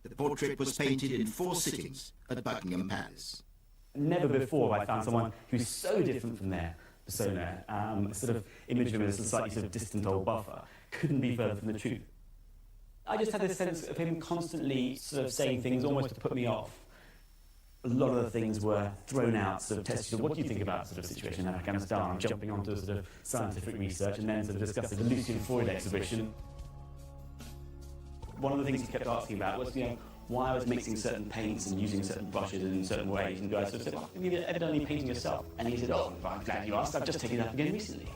The portrait was painted in 4 sittings at Buckingham Palace. Never before have I found someone who's so different from their persona, sort of image of him as a slightly sort of distant old buffer, couldn't be further from the truth. I just had this sense of him constantly sort of saying things almost to put me off. A lot of the things were thrown out, sort of tested, what do you think about sort of situation in Afghanistan, jumping onto a sort of scientific research, and then sort of discussing the Lucian Freud exhibition. One of the things he kept asking about was, why I was mixing certain paints and using certain brushes in certain ways, and guys sort of said, well, you're evidently painting yourself. And he said, oh, I'm glad you asked, I've just taken it up again recently.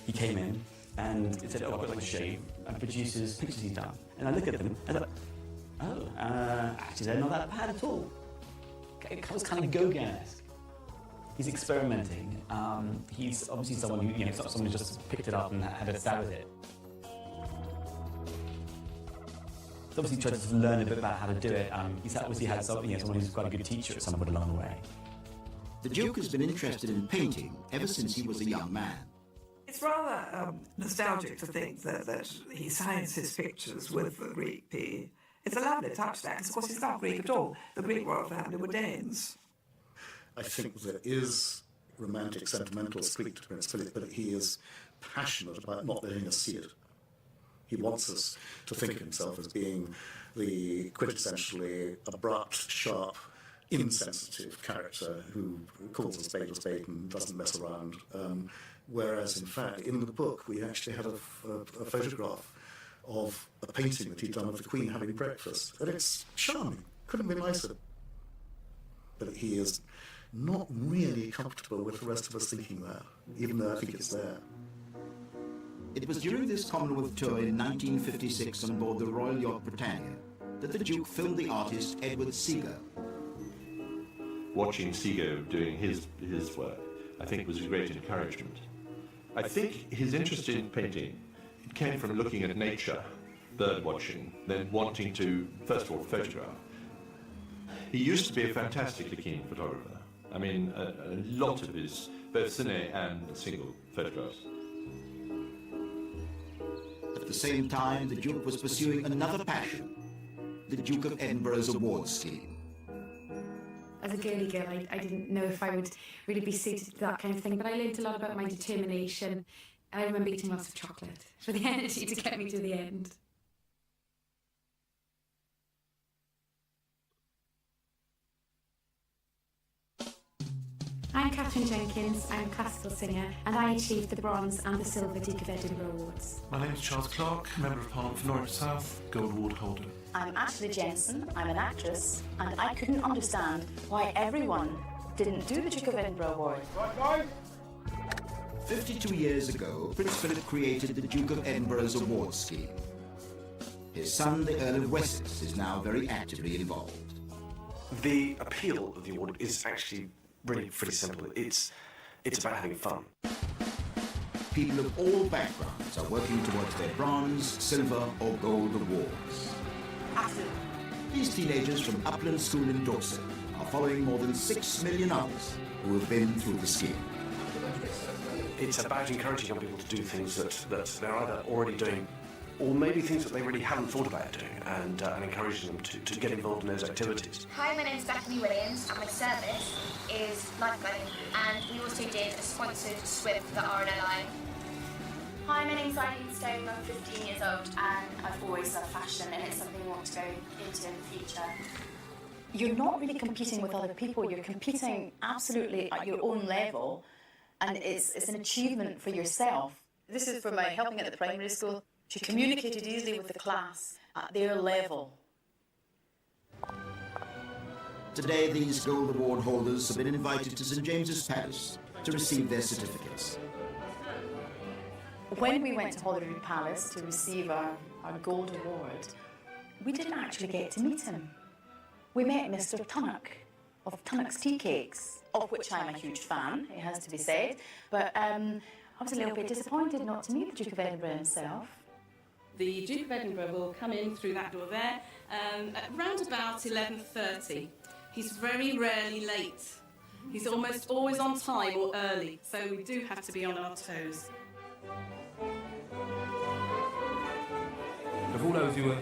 He came in and he said, oh, I've got like a shave, and produces pictures he's done. And I look at them and I'm like, oh, actually they're not that bad at all. It was kind of Gauguin-esque. He's experimenting. He's obviously someone who, it's not someone who just picked it up and had a stab at it. He's obviously tried to learn a bit about how to do it. He's obviously had someone who's quite a good teacher at some point along the way. The Duke has been interested in painting ever since he was a young man. It's rather nostalgic to think that he signs his pictures with the Greek P. It's a lovely touch, that, because of course he's not Greek at all. The Greek royal family were Danes. I think there is romantic, sentimental streak to Prince Philip, but he is passionate about not letting us see it. He wants us to think of himself as being the quintessentially abrupt, sharp, insensitive character who calls a spade and doesn't mess around. Whereas, in fact, in the book, we actually had a photograph of a painting that he'd done of the Queen having breakfast. And it's charming. Couldn't be nicer. But he is not really comfortable with the rest of us thinking that, even though I think it's there. It was during this Commonwealth tour in 1956 on board the Royal Yacht Britannia that the Duke filmed the artist Edward Seago. Watching Seago doing his work, I think, was a great encouragement. I think his interest in painting, it came from looking at nature, bird watching, then wanting to, first of all, photograph. He used to be a fantastically keen photographer. I mean, a lot of his, both cine and single photographs. At the same time, the Duke was pursuing another passion, the Duke of Edinburgh's award scheme. As a girly girl, I didn't know if I would really be suited to that kind of thing, but I learned a lot about my determination, and I remember eating lots of chocolate for the energy to get me to the end. I'm Catherine Jenkins, I'm a classical singer, and I achieved the bronze and the silver Duke of Edinburgh awards. My name is Charles Clark, Member of Parliament for Norwich South, Gold Award holder. I'm Ashley Jensen, I'm an actress, and I couldn't understand why everyone didn't do the Duke of Edinburgh Award. 52 years ago, Prince Philip created the Duke of Edinburgh's award scheme. His son, the Earl of Wessex, is now very actively involved. The appeal of the award is actually really pretty simple. It's about having fun. People of all backgrounds are working towards their bronze, silver or gold awards. Absolutely. These teenagers from Upland School in Dorset are following more than 6 million others who have been through the scheme. It's about encouraging young people to do things that they're either already doing or maybe things that they really haven't thought about doing, and encouraging them to get involved in those activities. Hi, my name's Bethany Williams, and my service is lifeguarding, and we also did a sponsored swim for the RNLI. Hi, my name's Eileen Stone, I'm 15 years old, and I've always loved fashion, and it's something I want to go into in the future. You're not really competing with other people, you're competing absolutely at your own level, and it's an achievement for yourself. This is for my helping at the primary school. She communicated easily with the class at their level. Today, these Gold Award holders have been invited to St James's Palace to receive their certificates. When we went to Holyrood Palace to receive our Gold Award, we didn't actually get to meet him. We met Mr Tunnock of Tunnock's Tea Cakes, of which I'm a huge fan, it has to be said, but I was a little bit disappointed not to meet the Duke of Edinburgh himself. The Duke of Edinburgh will come in through that door there at around about 11:30. He's very rarely late. He's almost always on time or early, so we do have to be on our toes. Of all those who are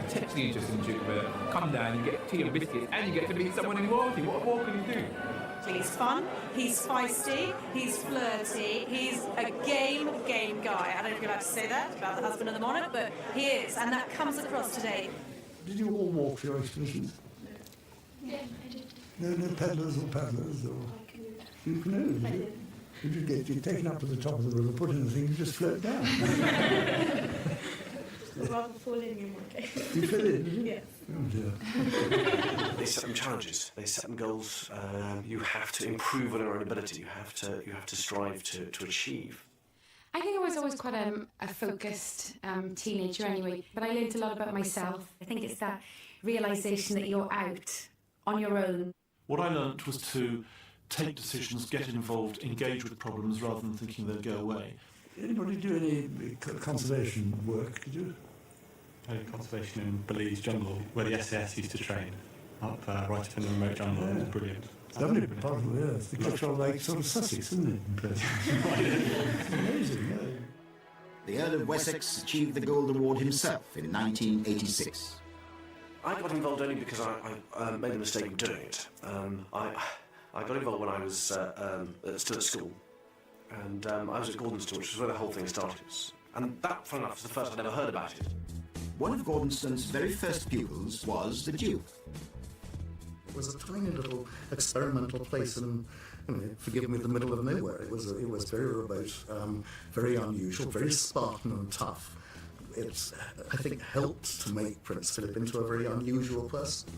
potentially interested in Duke of Edinburgh, come down, you get tea and biscuits, and you get to meet someone in royalty. What more can you do? He's fun, he's feisty, he's flirty, he's a game guy. I don't know if you're allowed to say that about the husband of the monarch, but he is, and that comes across today. Did you all walk for your exhibition? Yeah, I did. No peddlers or paddlers or... You canoed, did you? Did you get you taken up to the top of the river, put in the thing, and just float down? Rather fall in in one case. You fell in, did you? Yes. Oh dear. They set them challenges. They set them goals. You have to improve on your own ability. You have to strive to achieve. I think I was always quite a focused teenager anyway, but I learned a lot about myself. I think it's that realisation that you're out on your own. What I learnt was to take decisions, get involved, engage with problems rather than thinking they'd go away. Anybody do any conservation work, did you? Conservation in Belize jungle, where the SAS used to train, right up in the remote jungle. It was brilliant. Lovely part of the earth. It looks rather like sort of Sussex, isn't it, in places? It's amazing, yeah. The Earl of Wessex achieved the Gold Award himself in 1986. I got involved only because I made the mistake of doing it. I got involved when I was still at school, and I was at Gordonstoun, which was where the whole thing started. And that, fun enough, was the first I'd ever heard about it. One of Gordonstoun's very first pupils was the Duke. It was a tiny little experimental place in, forgive me, the middle of nowhere. It was very remote, very unusual, very Spartan and tough. It, I think, helped to make Prince Philip into a very unusual person.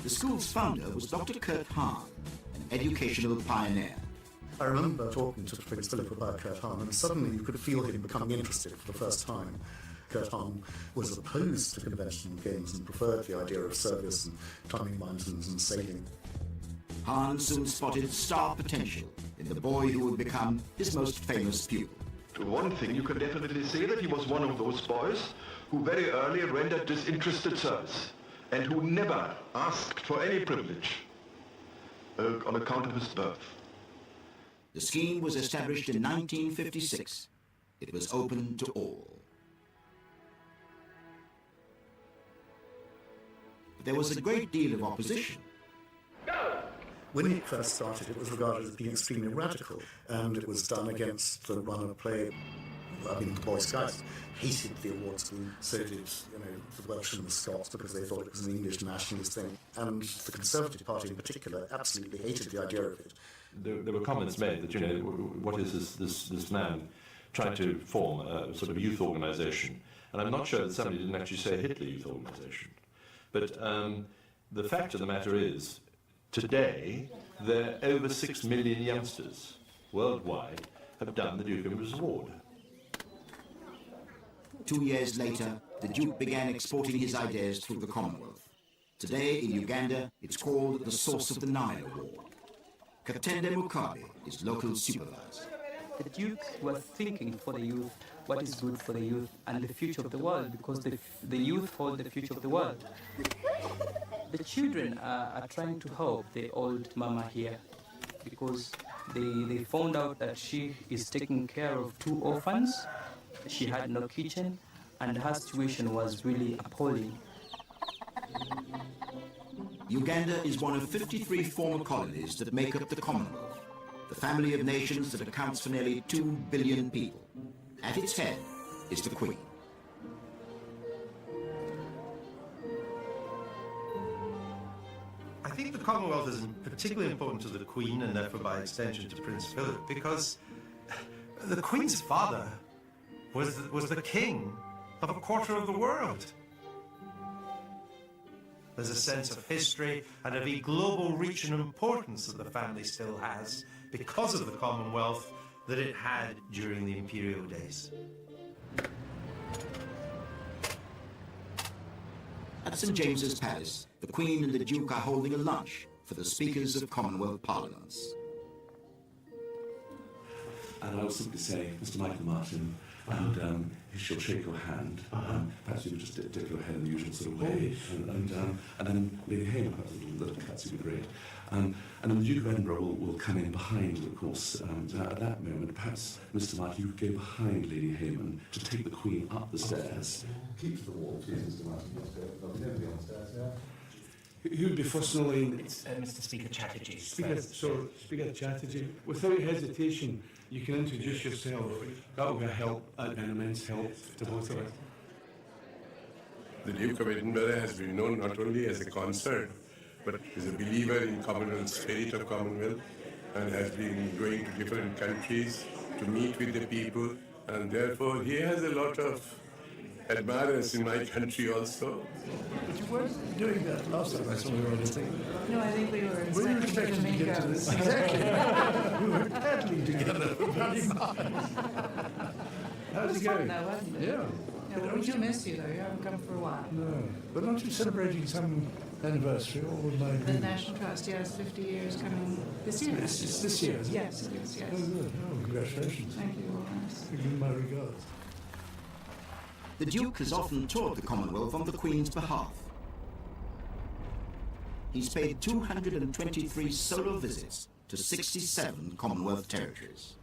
The school's founder was Dr. Kurt Hahn, an educational pioneer. I remember talking to Prince Philip about Kurt Hahn, and suddenly you could feel him becoming interested for the first time. Kurt Hahn was opposed to conventional games and preferred the idea of service and climbing mountains and sailing. Hahn soon spotted star potential in the boy who would become his most famous pupil. To one thing, you can definitely say that he was one of those boys who very early rendered disinterested service and who never asked for any privilege on account of his birth. The scheme was established in 1956. It was open to all. But there was a great deal of opposition. When it first started, it was regarded as being extremely radical, and it was done against the run of play. I mean, the Boy Scouts hated the award scheme, so did the Welsh and the Scots, because they thought it was an English nationalist thing, and the Conservative Party in particular absolutely hated the idea of it. There were comments made that, what is this man trying to form a sort of youth organisation? And I'm not sure that somebody didn't actually say Hitler Youth Organisation. But the fact of the matter is, today, there are over 6 million youngsters worldwide have done the Duke of Edinburgh's Award. 2 years later, the Duke began exporting his ideas through the Commonwealth. Today, in Uganda, it's called the Source of the Nile Award. Katende Mukabe is local supervisor. The Duke was thinking for the youth, what is good for the youth and the future of the world, because the youth hold the future of the world. The children are trying to help the old mama here, because they found out that she is taking care of 2 orphans. She had no kitchen, and her situation was really appalling. Uganda is one of 53 former colonies that make up the Commonwealth, the family of nations that accounts for nearly 2 billion people. At its head is the Queen. I think the Commonwealth is particularly important to the Queen, and therefore by extension to Prince Philip, because the Queen's father was the king of a quarter of the world. There's a sense of history and of a global reach and importance that the family still has because of the Commonwealth that it had during the imperial days. At St James's Palace, the Queen and the Duke are holding a lunch for the speakers of Commonwealth Parliaments. And I will simply say, Mr. Michael Martin, and she'll shake your hand. Perhaps you would just dip your head in the usual sort of way. And then Lady Hayman, perhaps a little curtsy would be great. And then the Duke of Edinburgh will come in behind, of course. At that moment, perhaps, Mr. Martin, you could go behind Lady Hayman to take the Queen up the stairs. Keep to the wall, please, Mr. Martin. There'll be nobody on the stairs, yeah? Who would be first in the line? It's Mr. Speaker Chatterjee. Speaker Chatterjee, without hesitation, you can introduce yourself. That will be a help, an immense help to both of us. The Duke of Edinburgh has been known not only as a concert, but is a believer in Commonwealth, spirit of Commonwealth, and has been going to different countries to meet with the people, and therefore he has a lot of admirers in my country also. But you weren't doing that last time I saw you on the thing. No, I think we were expecting to get to this. Exactly. We were paddling together. How's it going? Though, wasn't it? Yeah. Yeah, we do miss you though. You haven't come for a while. No. But aren't you celebrating some anniversary or like The National Trust, yes, 50 years coming this year. It's this year, isn't it? Yes, it is, yes. Oh, good. Oh, congratulations. Thank you, all right. Give you my regards. The Duke has often toured the Commonwealth on the Queen's behalf. He's paid 223 solo visits to 67 Commonwealth territories.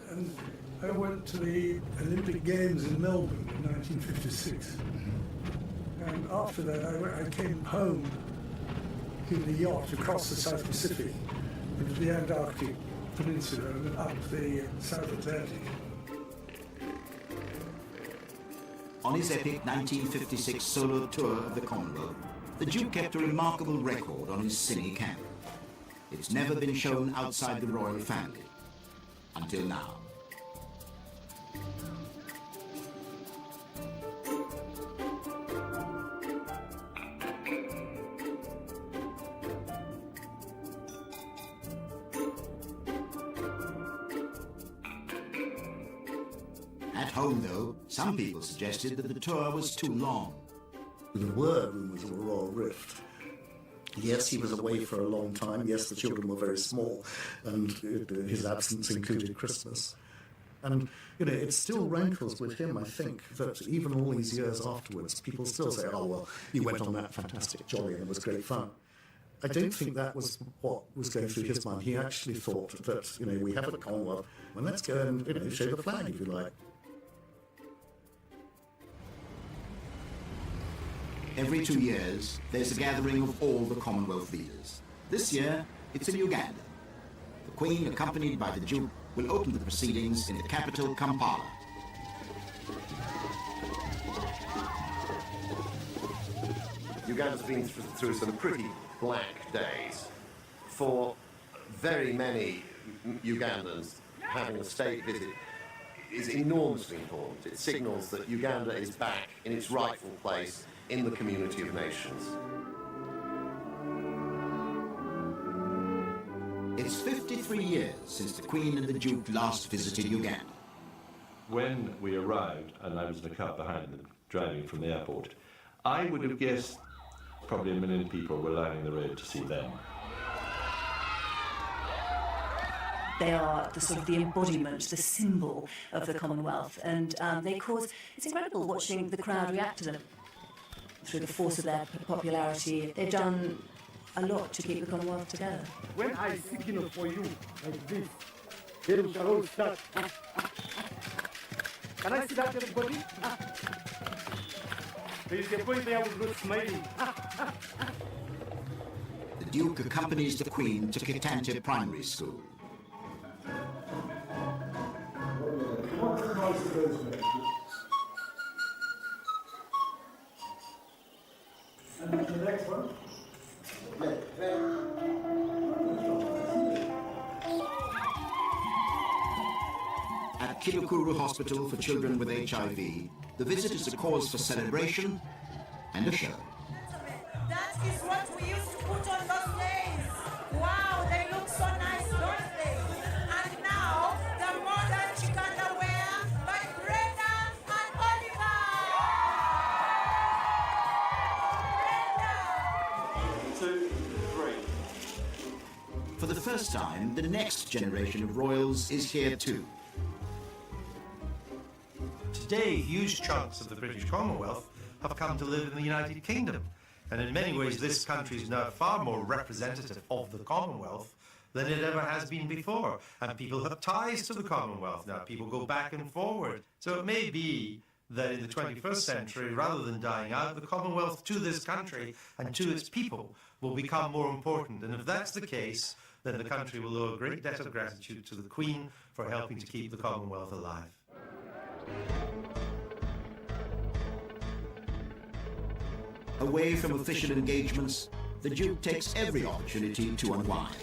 And I went to the Olympic Games in Melbourne in 1956. And after that, I came home in the yacht across the South Pacific into the Antarctic Peninsula and up the South Atlantic. On his epic 1956 solo tour of the Commonwealth, the Duke kept a remarkable record on his cine camera. It's never been shown outside the royal family, until now. At home, though, some people suggested that the tour was too long. There were rumours of a royal rift. Yes, he was away for a long time. Yes, the children were very small, and his absence included Christmas. And, you know, it still rankles with him, I think, that even all these years afterwards, people still say, oh, well, he went on that fantastic jolly and it was great fun. I don't think that was what was going through his mind. He actually thought that, you know, we have a Commonwealth, well, let's go and, you know, show the flag, if you like. Every 2 years, there's a gathering of all the Commonwealth leaders. This year, it's in Uganda. The Queen, accompanied by the Duke, will open the proceedings in the capital, Kampala. Uganda's been through some pretty black days. For very many Ugandans, having a state visit is enormously important. It signals that Uganda is back in its rightful place in the community of nations. It's 53 years since the Queen and the Duke last visited Uganda. When we arrived, and I was in a car behind them, driving from the airport, I would have guessed probably 1 million people were lining the road to see them. They are the sort of the embodiment, the symbol of the Commonwealth, and it's incredible watching the crowd react to them. Through the force of their popularity, they've done a lot to keep the Commonwealth together. When I signal for you like this, then we shall all start. Can I see that, everybody? There is a point there I was not smiling. The Duke accompanies the Queen to Kitante Primary School. And the next one? At Kibukuru Hospital for Children with HIV, the visit is a cause for celebration and a show. That is what we used to put on those days. Wow, they look so nice, don't they? And now, the modern Chikanda wear by Brenda and Oliver. For the first time, the next generation of royals is here too. Today, huge chunks of the British Commonwealth have come to live in the United Kingdom. And in many ways, this country is now far more representative of the Commonwealth than it ever has been before. And people have ties to the Commonwealth now. People go back and forward. So it may be that in the 21st century, rather than dying out, the Commonwealth to this country and to its people will become more important. And if that's the case, then the country will owe a great debt of gratitude to the Queen for helping to keep the Commonwealth alive. Away from official engagements, the Duke takes every opportunity to unwind.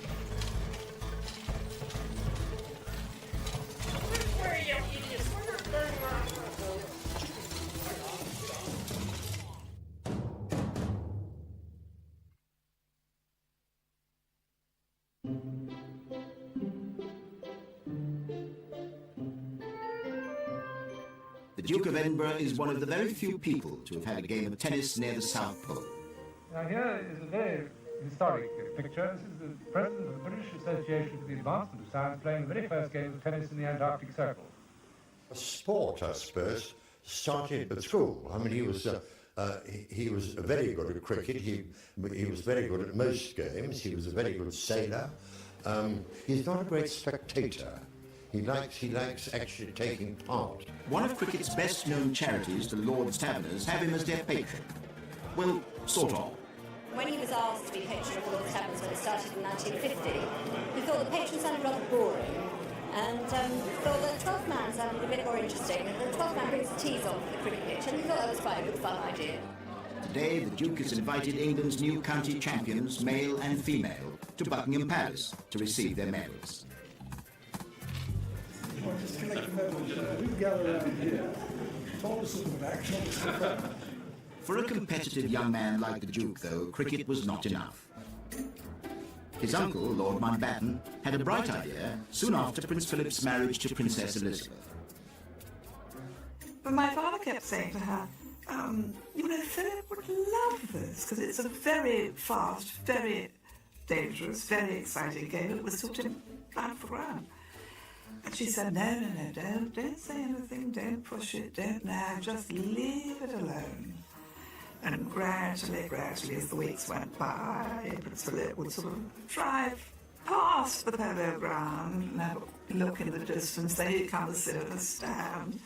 The Duke of Edinburgh is one of the very few people to have had a game of tennis near the South Pole. Now here is a very historic picture. This is the President of the British Association for the Advancement of Science playing the very first game of tennis in the Antarctic Circle. A sport, I suppose, started at school. I mean, he was very good at cricket. He was very good at most games. He was a very good sailor. He's not a great spectator. He likes actually taking part. One of cricket's best-known charities, the Lord's Taverners, have him as their patron. Well, sort of. When he was asked to be patron of Lord's Taverns when it started in 1950, he thought the patron sounded rather boring and thought that 12th man sounded a bit more interesting. The 12th man brings the teas on for the cricket pitch, and he thought that was quite a good fun idea. Today, the Duke has invited England's new county champions, male and female, to Buckingham Palace to receive their medals. Just collect the medals. We gather around here. Talk us at the back, talk us at the front. For a competitive young man like the Duke, though, cricket was not enough. His uncle, Lord Mountbatten, had a bright idea soon after Prince Philip's marriage to Princess Elizabeth. But my father kept saying to her, you know, Philip would love this, because it's a very fast, very dangerous, very exciting game. It would suit him ground for ground. And she said, no, don't say anything, don't push it, don't nag, just leave it alone. And gradually, as the weeks went by, Prince Philip would sort of drive past the polo ground and have a look in the distance. Then he'd come and sit at the stand,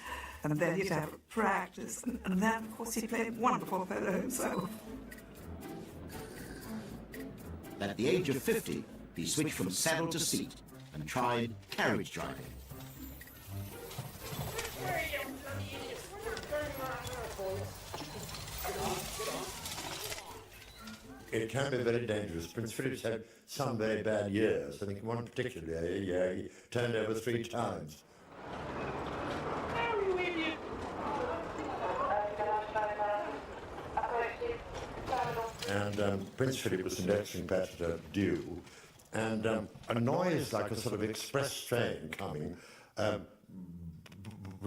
and then he'd have practice. And then, of course, he played wonderful polo himself. At the age of 50, he switched from saddle to seat and tried carriage driving. It can be very dangerous. Prince Philip's had some very bad years. I think one particularly year he turned over 3 times. And Prince Philip was conducting Pat due, and a noise like a sort of express train coming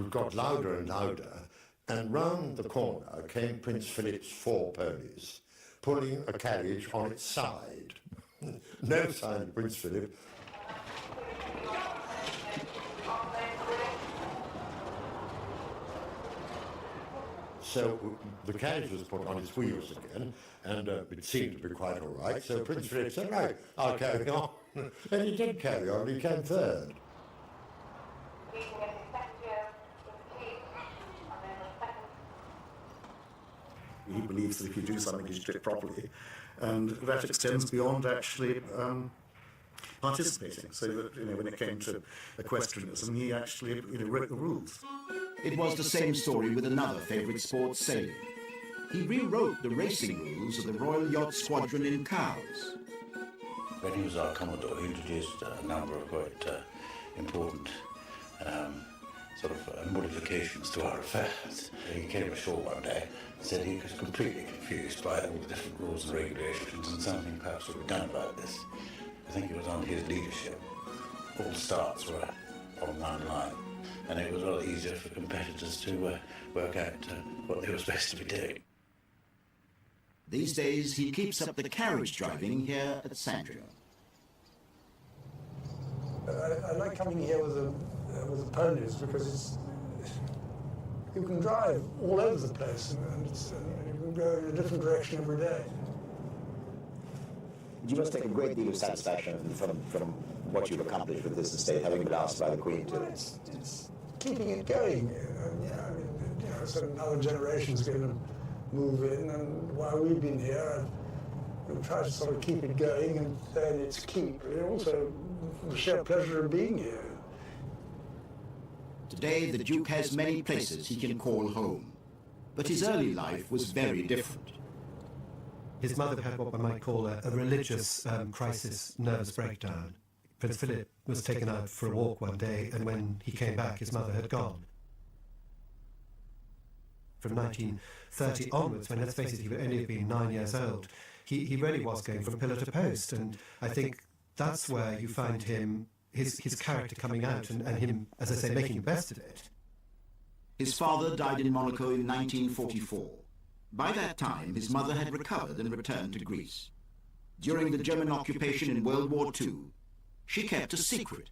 got louder and louder, and round the corner came Prince Philip's 4 ponies, pulling a carriage on its side. No sign of Prince Philip. So the carriage was put on its wheels again, and it seemed to be quite all right. So Prince Philip said, right, I'll carry on. And he did carry on, he came third. He believes that if you do something, you should do it properly. And that extends beyond actually participating. So that, you know, when it came to equestrianism, he actually, you know, wrote the rules. It was the same story with another favourite sport, sailing. He rewrote the racing rules of the Royal Yacht Squadron in Cowes. When he was our Commodore, he introduced a number of quite important modifications to our affairs. He came ashore one day and said he was completely confused by all the different rules and regulations, and something perhaps would be done about this. I think it was under his leadership. All starts were on one line, and it was a lot easier for competitors to work out what they were supposed to be doing. These days, he keeps up the carriage driving here at Sandringham. I like coming here with the ponies because you can drive all over the place and you can go in a different direction every day. You must take a great deal of satisfaction from what you've accomplished with this estate, having been asked by the Queen to. Well, it's keeping it going. So another generation's going to move in, and while we've been here, we've tried to sort of keep it going and then its keep. And also the sheer pleasure of being here. Today, the Duke has many places he can call home, but his early life was very different. His mother had what one might call a religious crisis, nervous breakdown. Prince Philip was taken out for a walk one day, and when he came back, his mother had gone. From 1930 onwards, when, let's face it, he would only have been 9 years old, he really was going from pillar to post, and I think that's where you find him, his character coming out, and him, as I say, making the best of it. His father died in Monaco in 1944. By that time, his mother had recovered and returned to Greece. During the German occupation in World War II, she kept a secret.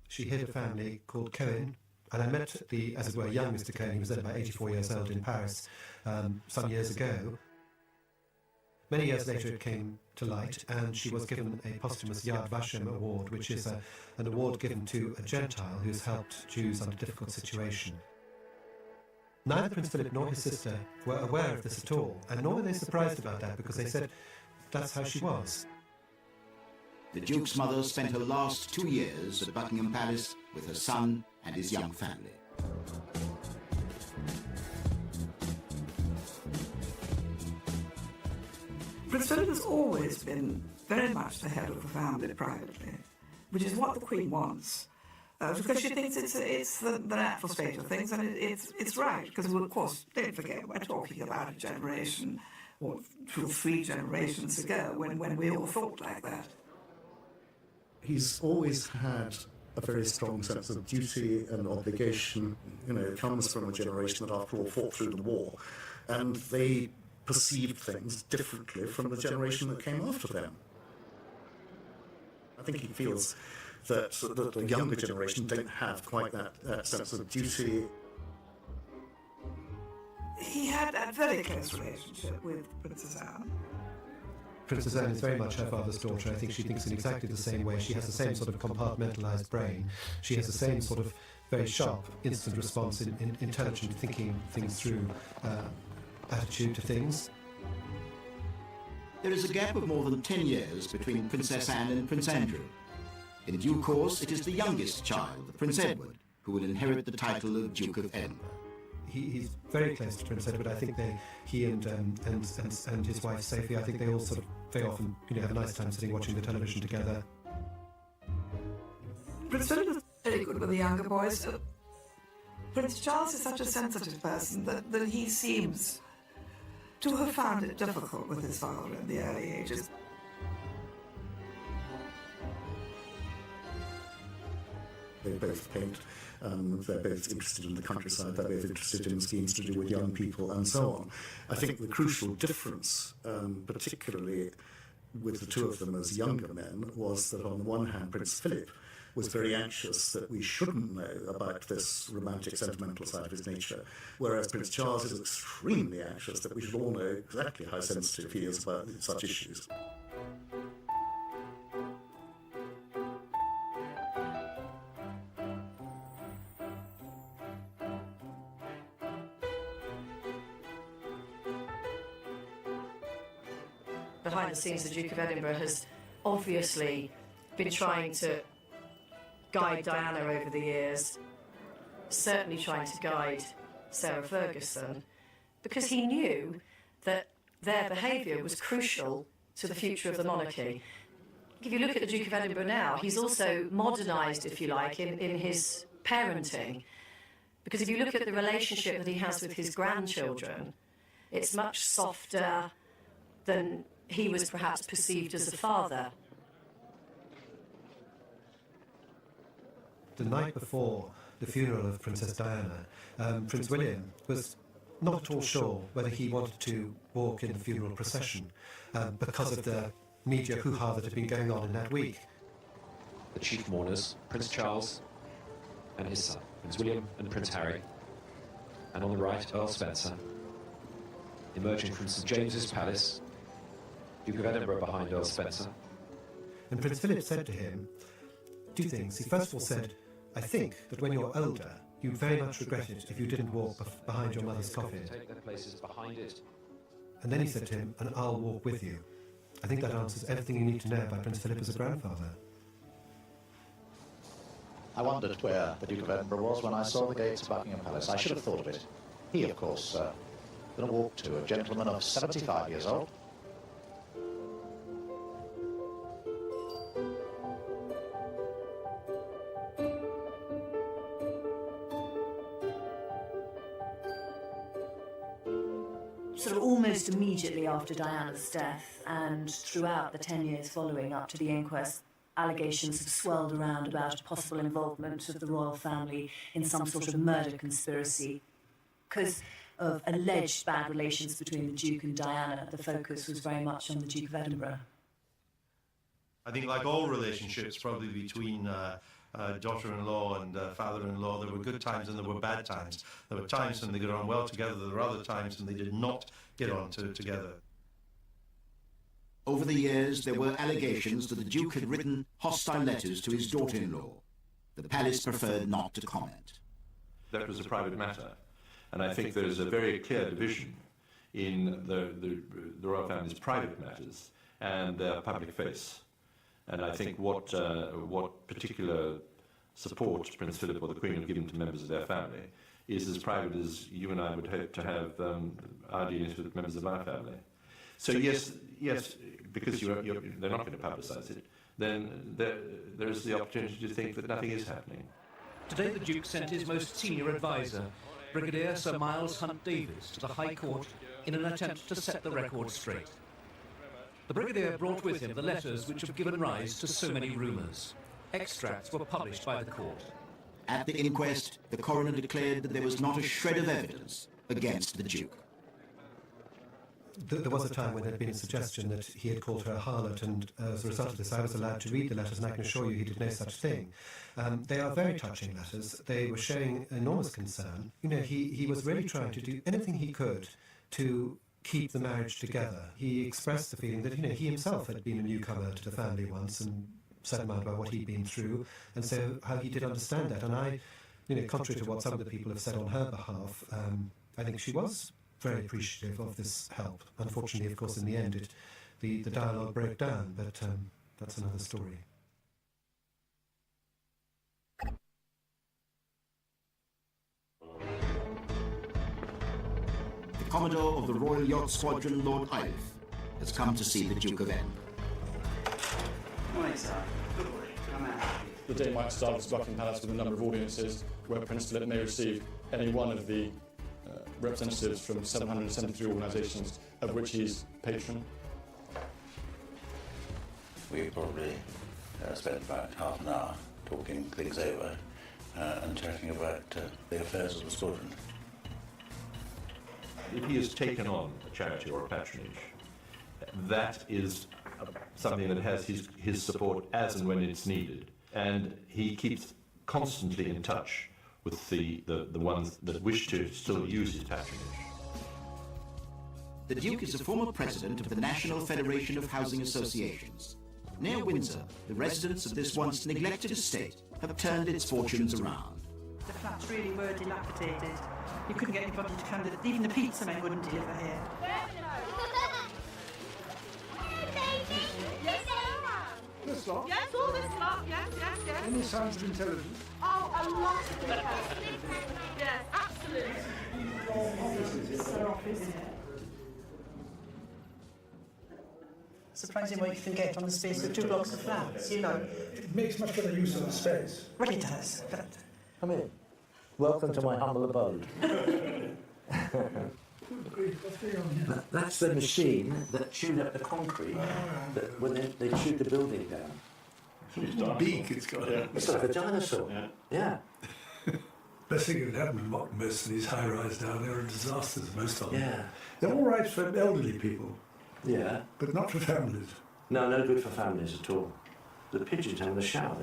She hid a family called Cohen, and I met the, as it were, young Mr. Cohen. He was then about 84 years old in Paris some years ago. Many years later it came to light, and she was given a posthumous Yad Vashem Award, which is an award given to a Gentile who's helped Jews under difficult situation. Neither Prince Philip nor his sister were aware of this at all, and nor were they surprised about that, because they said that's how she was. The Duke's mother spent her last 2 years at Buckingham Palace with her son and his young family. Prince Philip has always been very much the head of the family privately, which is what the Queen wants. Because she thinks it's the natural state of things, and it's right. Because, of course, don't forget, we're talking about a generation or 2 or 3 generations ago when we all thought like that. He's always had a very strong sense of duty and obligation. You know, it comes from a generation that, after all, fought through the war, and they perceived things differently from the generation that came after them. I think he feels that the younger generation don't have quite that sense of duty. He had a very close relationship with Princess Anne. Princess Anne is very much her father's daughter. I think she thinks in exactly the same way. She has the same sort of compartmentalised brain. She has the same sort of very sharp, instant response, in intelligent thinking things through, attitude to things. There is a gap of more than 10 years between Princess Anne and Prince Andrew. In due course, it is the youngest child, Prince Edward, who will inherit the title of Duke of Edinburgh. He's very close to Prince Edward. I think he and his wife Sophie, I think they all sort of very often have a nice time sitting watching the television together. Prince Philip is very good with the younger boys. Prince Charles is such a sensitive person that he seems to have found it difficult with his father in the early ages. They both paint, they're both interested in the countryside, they're both interested in schemes to do with young people and so on. I think the crucial difference, particularly with the two of them as younger men, was that on the one hand Prince Philip was very anxious that we shouldn't know about this romantic, sentimental side of his nature, whereas Prince Charles is extremely anxious that we should all know exactly how sensitive he is about such issues. Behind the scenes, the Duke of Edinburgh has obviously been trying to guide Diana over the years, certainly trying to guide Sarah Ferguson, because he knew that their behaviour was crucial to the future of the monarchy. If you look at the Duke of Edinburgh now, he's also modernised, if you like, in his parenting, because if you look at the relationship that he has with his grandchildren, it's much softer than he was perhaps perceived as a father. The night before the funeral of Princess Diana, Prince William was not at all sure whether he wanted to walk in the funeral procession because of the media hoo-ha that had been going on in that week. The chief mourners, Prince Charles and his son, Prince William and Prince Harry, and on the right, Earl Spencer, emerging from St James's Palace, Duke of Edinburgh behind Earl Spencer. And Prince Philip said to him 2 things. He first of all said, I think that when you're older, you'd very much regret it if you didn't walk behind your mother's coffin. Take their places behind it. And then he said to him, and I'll walk with you. I think that answers everything you need to know about Prince Philip as a grandfather. I wondered where the Duke of Edinburgh was when I saw the gates of Buckingham Palace. I should have thought of it. He, of course, going to walk to a gentleman of 75 years old. Sort of almost immediately after Diana's death and throughout the 10 years following up to the inquest, allegations have swirled around about a possible involvement of the royal family in some sort of murder conspiracy. Because of alleged bad relations between the Duke and Diana, the focus was very much on the Duke of Edinburgh. I think, like all relationships, probably between daughter-in-law and father-in-law, there were good times and there were bad times. There were times when they got on well together, there were other times when they did not get on together. Over the years, there were allegations that the Duke had written hostile letters to his daughter-in-law. The palace preferred not to comment. That was a private matter. And I think there is a very clear division in the royal family's private matters and their public face. And I think what particular support Prince Philip or the Queen have given to members of their family is as private as you and I would hope to have our dealings with members of our family. So yes, because they're not going to publicise it, then there is the opportunity to think that nothing is happening. Today the Duke sent his most senior advisor, Brigadier Sir Miles Hunt Davies, to the High Court in an attempt to set the record straight. The Brigadier brought with him the letters which have given rise to so many rumours. Extracts were published by the court. At the inquest, the coroner declared that there was not a shred of evidence against the Duke. There was a time when there had been a suggestion that he had called her a harlot, and as a result of this I was allowed to read the letters, and I can assure you he did no such thing. They are very touching letters. They were showing enormous concern. You know, he was really trying to do anything he could to keep the marriage together. He expressed the feeling that, you know, he himself had been a newcomer to the family once and said about what he'd been through, and so how he did understand that. And I, you know, contrary to what some of the people have said on her behalf, I think she was very appreciative of this help. Unfortunately, of course, in the end, the dialogue broke down, but that's another story. The Commodore of the Royal Yacht Squadron, Lord Iliff, has come to see the Duke of Edinburgh. Morning, sir. Good morning. Come out. The day might start at Buckingham Palace with a number of audiences where Prince Philip may receive any one of the representatives from 773 organisations of which he's patron. We probably spent about half an hour talking things over and chatting about the affairs of the squadron. If he has taken on a charity or a patronage, that is something that has his support as and when it's needed. And he keeps constantly in touch with the ones that wish to still use his patronage. The Duke is a former president of the National Federation of Housing Associations. Near Windsor, the residents of this once neglected estate have turned its fortunes around. The flats really were dilapidated. You couldn't get anybody to come to... Even the pizza men wouldn't deliver here. This lot? Yes, all this lot. Yes. Any signs of intelligence? Oh, a lot of intelligence. Yes, absolutely. Surprising what you can get on the space of 2 blocks of flats, you know. It makes much better use of the space. Well, it does, but... Come in. Welcome to my humble abode. That's the machine that chewed up the concrete that when they chewed the building down. Beak it's got. It's like a dinosaur. Yeah. Best thing that happened in most of these high-rise down there are disasters, most of them. Yeah. They're all right for elderly people. Yeah. But not for families. No good for families at all. The pigeons having a shower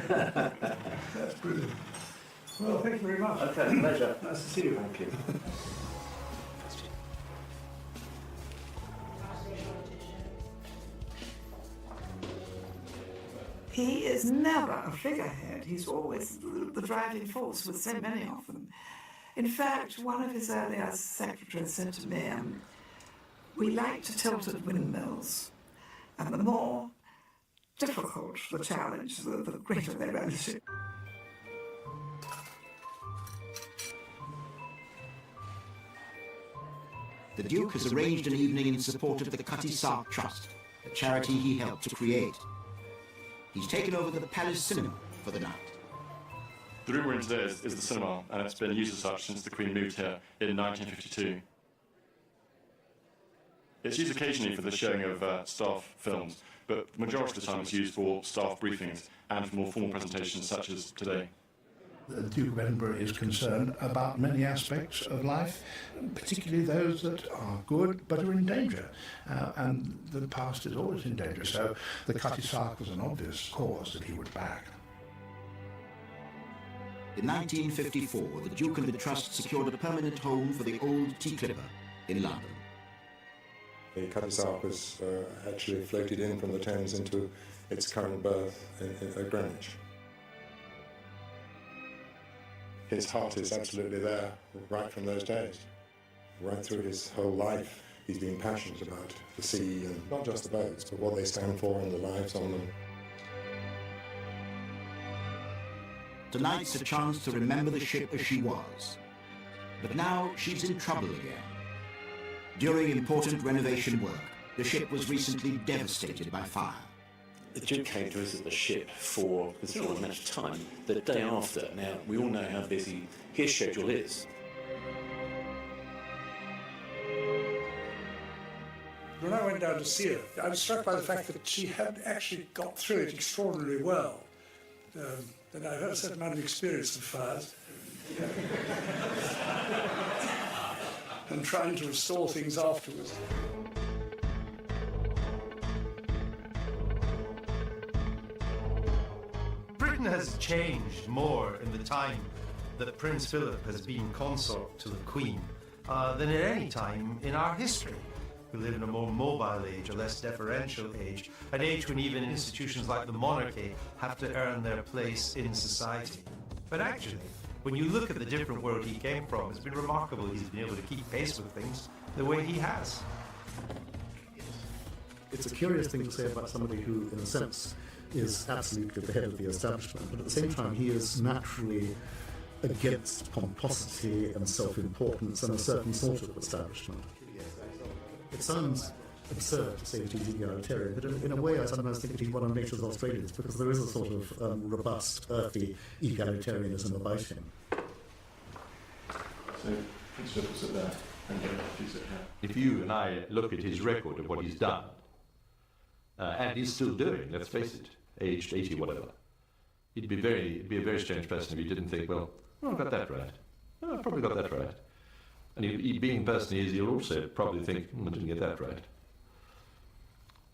there. That's brilliant. Well, thank you very much. Okay, pleasure. Nice to see you. Thank you. He is never a figurehead. He's always the driving force with so many of them. In fact, one of his earlier secretaries said to me, we like to tilt at windmills, and the more difficult the challenge, the greater their relish. The Duke has arranged an evening in support of the Cutty Sark Trust, a charity he helped to create. He's taken over the Palace Cinema for the night. The room we're in today is the cinema, and it's been used as such since the Queen moved here in 1952. It's used occasionally for the showing of staff films, but the majority of the time it's used for staff briefings and for more formal presentations such as today. The Duke of Edinburgh is concerned about many aspects of life, particularly those that are good but are in danger. And the past is always in danger, so the Cutty Sark was an obvious cause that he would back. In 1954, the Duke and the Trust secured a permanent home for the old tea clipper in London. The Cutty Sark was actually floated in from the Thames into its current berth at Greenwich. his heart is absolutely there right from those days. Right through his whole life, he's been passionate about the sea, and not just the boats, but what they stand for and the lives on them. Tonight's a chance to remember the ship as she was. But now she's in trouble again. During important renovation work, the ship was recently devastated by fire. The Duke came to visit the ship for a considerable amount of time the day after. Now, we all know how busy his schedule is. When I went down to see her, I was struck by the fact that she had actually got through it extraordinarily well. And I've had a certain amount of experience of fires. And trying to restore things afterwards. Britain has changed more in the time that Prince Philip has been consort to the Queen than at any time in our history. We live in a more mobile age, a less deferential age, an age when even institutions like the monarchy have to earn their place in society. But actually, when you look at the different world he came from, it's been remarkable he's been able to keep pace with things the way he has. It's a curious thing to say about somebody who, in a sense, is absolutely the head of the establishment, but at the same time he is naturally against pomposity and self-importance and a certain sort of establishment. It sounds absurd to say that he's egalitarian, but in a way I sometimes think that he's one of nature's Australians, because there is a sort of robust, earthy egalitarianism about him. So, Prince Philip sit there, and you sit here. If you and I look at his record of what he's done, and he's still doing, let's face it, aged 80, whatever, he'd be a very strange person if he didn't think, well, I got that right. I probably got that right. And he being the person he is, he'll also probably think, I didn't get that right.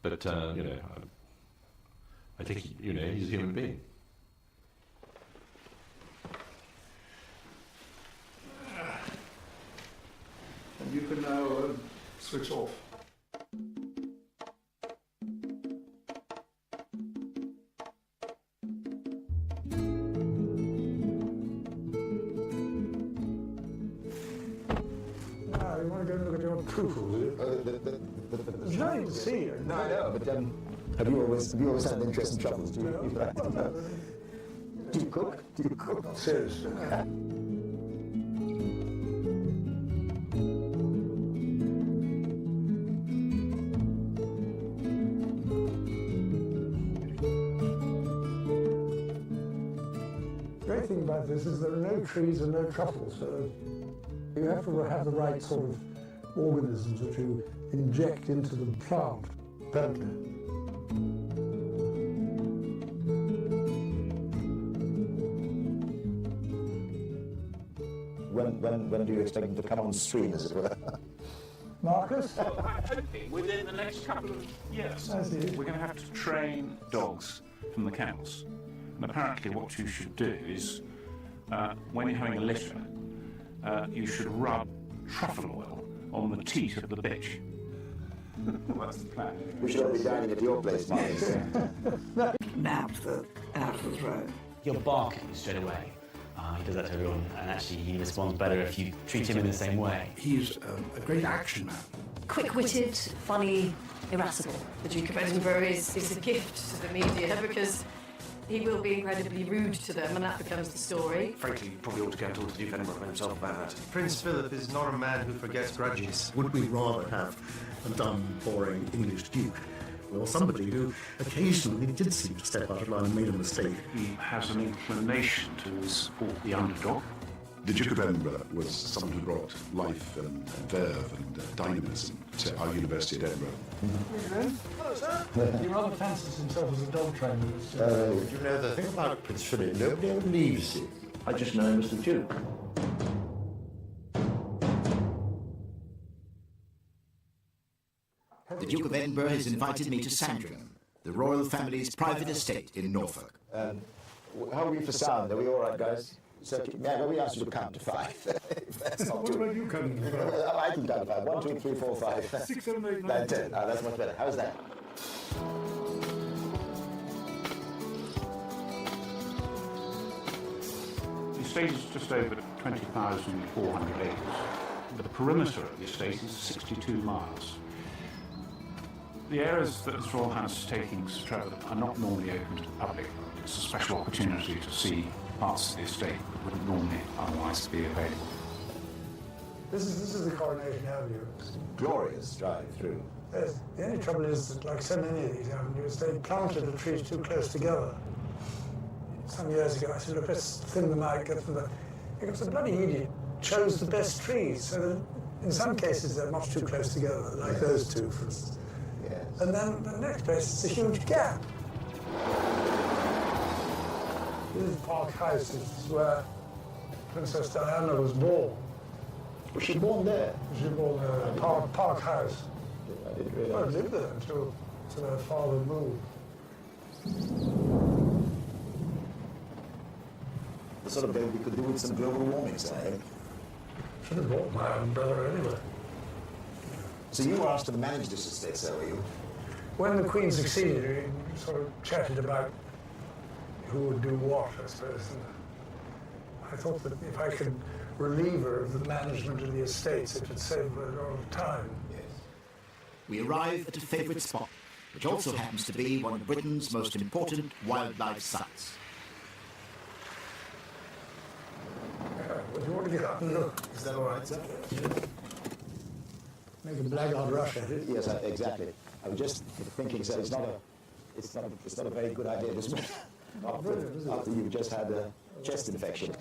But, you know, I think, he's a human being. And you can now switch off. You want to go and look at your pupils, do you? There's nothing to see here. No, I know, but have you always had an interest in truffles? Do you cook? Do you cook? Seriously. The great thing about this is there are no trees and no truffles, so you have to have the right sort of organisms that you inject into the plant, don't you? When do you expect them to come on stream, as it were? Marcus? Well, I'm hoping within the next couple of years. We're going to have to train dogs from the kennels. And apparently what you should do is, when you're having a litter, you should rub truffle oil on the teat of the bitch. Well, that's the plan. We should all be dining at your place, Marcus. Out of the road. You'll bark at him straight away. He does that to everyone, and actually he responds better if you treat him in the same way. He's a great action man. Quick-witted, funny, irascible. The Duke of Edinburgh is a gift to the media because he will be incredibly rude to them, and that becomes the story. Frankly, you probably ought to go and talk to Duke Edinburgh himself about that. Prince Philip is not a man who forgets grudges. Would we rather have a dumb, boring English duke, or somebody who occasionally did seem to step out of line and made a mistake? He has an inclination to support the underdog. The Duke of Edinburgh was someone who brought life and verve and dynamism to our University at Edinburgh. Hello, sir. He rather fancies himself as a dog trainer. You know, the thing about Prince Philip, nobody ever leaves him. I just know him as the Duke. The Duke of Edinburgh has invited me to Sandringham, the royal family's private estate in Norfolk. How are we for sound? Are we all right, guys? So, yeah, we asked you to count to 5. What about you counting to 5? I can count to 5. 1, 2, 3, 4, 5. 6, 7, 8, 9, 10. That's much better. How's that? You estate is just over 20,400 acres. The perimeter of the estate is 62 miles. The areas that the Royal Highness is taking Sir Trevor are not normally open to the public. It's a special opportunity to see parts of the estate that wouldn't normally otherwise be available. This is the Coronation Avenue. Glorious drive through. Yes. The only trouble is that, like so many of these avenues, they planted the trees too close together. Some years ago, I said, look, let's thin them out, get them there. Because the bloody idiot chose the best trees. So that in some cases, they're much too close together, like those two, for instance. Yes. And then the next place, it's a huge gap. This is Park House. This is where Princess Diana was born. Was she born there? She was born there, Park House. I didn't realise. I lived there until her father moved. The sort of thing we could do with some global warming, I think. Should have bought my umbrella anyway. So you were asked to manage this estate, so were you? When the Queen succeeded, we sort of chatted about who would do what, I suppose. And I thought that if I could relieve her of the management of the estates, it would save her a lot of time. Yes. We arrive at a favourite spot, which also happens to be one of Britain's most important wildlife sites. Would you want to get up and look? Is that all right, sir? Make a blackguard rush at it. Yes, exactly. I was just thinking, sir, it's not a very good idea this morning. After you've just had a chest infection.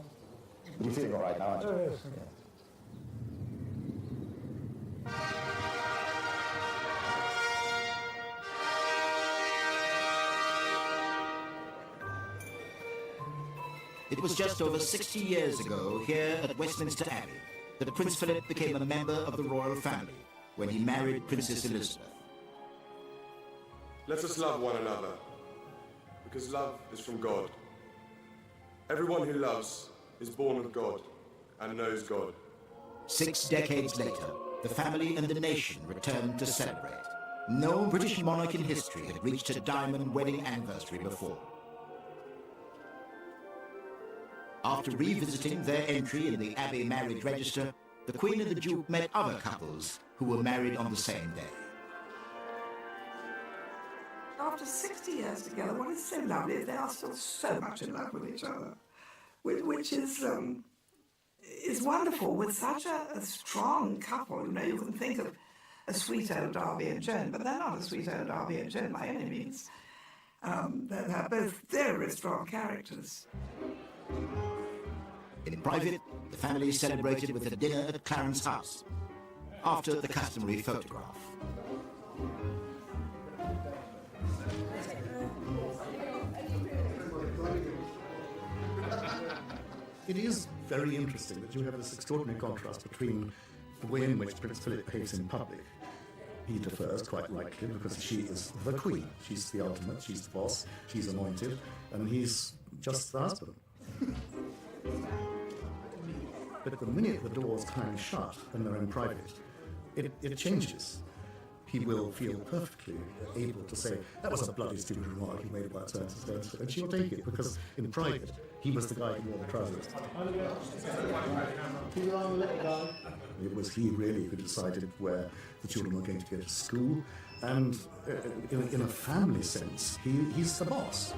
But you're feeling all right now, aren't you? Oh, yes. Yeah. It was just over 60 years ago, here at Westminster Abbey, that Prince Philip became a member of the royal family when he married Princess Elizabeth. Let us love one another, because love is from God. Everyone who loves is born of God and knows God. 6 decades later, the family and the nation returned to celebrate. No British monarch in history had reached a diamond wedding anniversary before. After revisiting their entry in the Abbey marriage register, the Queen and the Duke met other couples who were married on the same day. After 60 years together, what is so lovely is they are still so much in love with each other, which is wonderful with such a strong couple. You know, you can think of a sweet old Darby and Joan, but they're not a sweet old Darby and Joan by any means. They're both very strong characters. In private, the family celebrated with a dinner at Clarence House, after the customary photograph. It is very interesting that you have this extraordinary contrast between the way in which Prince Philip behaves in public. He defers, quite rightly, because she is the Queen. She's the ultimate, she's the boss, she's anointed, and he's just the husband. But the minute the doors clang shut and they're in private, it changes. He will feel perfectly able to say, that was a bloody stupid remark you made about so-and-so, and she'll take it, because in private, he was the guy who wore the trousers. It was he really who decided where the children were going to go to school, and in a family sense, he's the boss.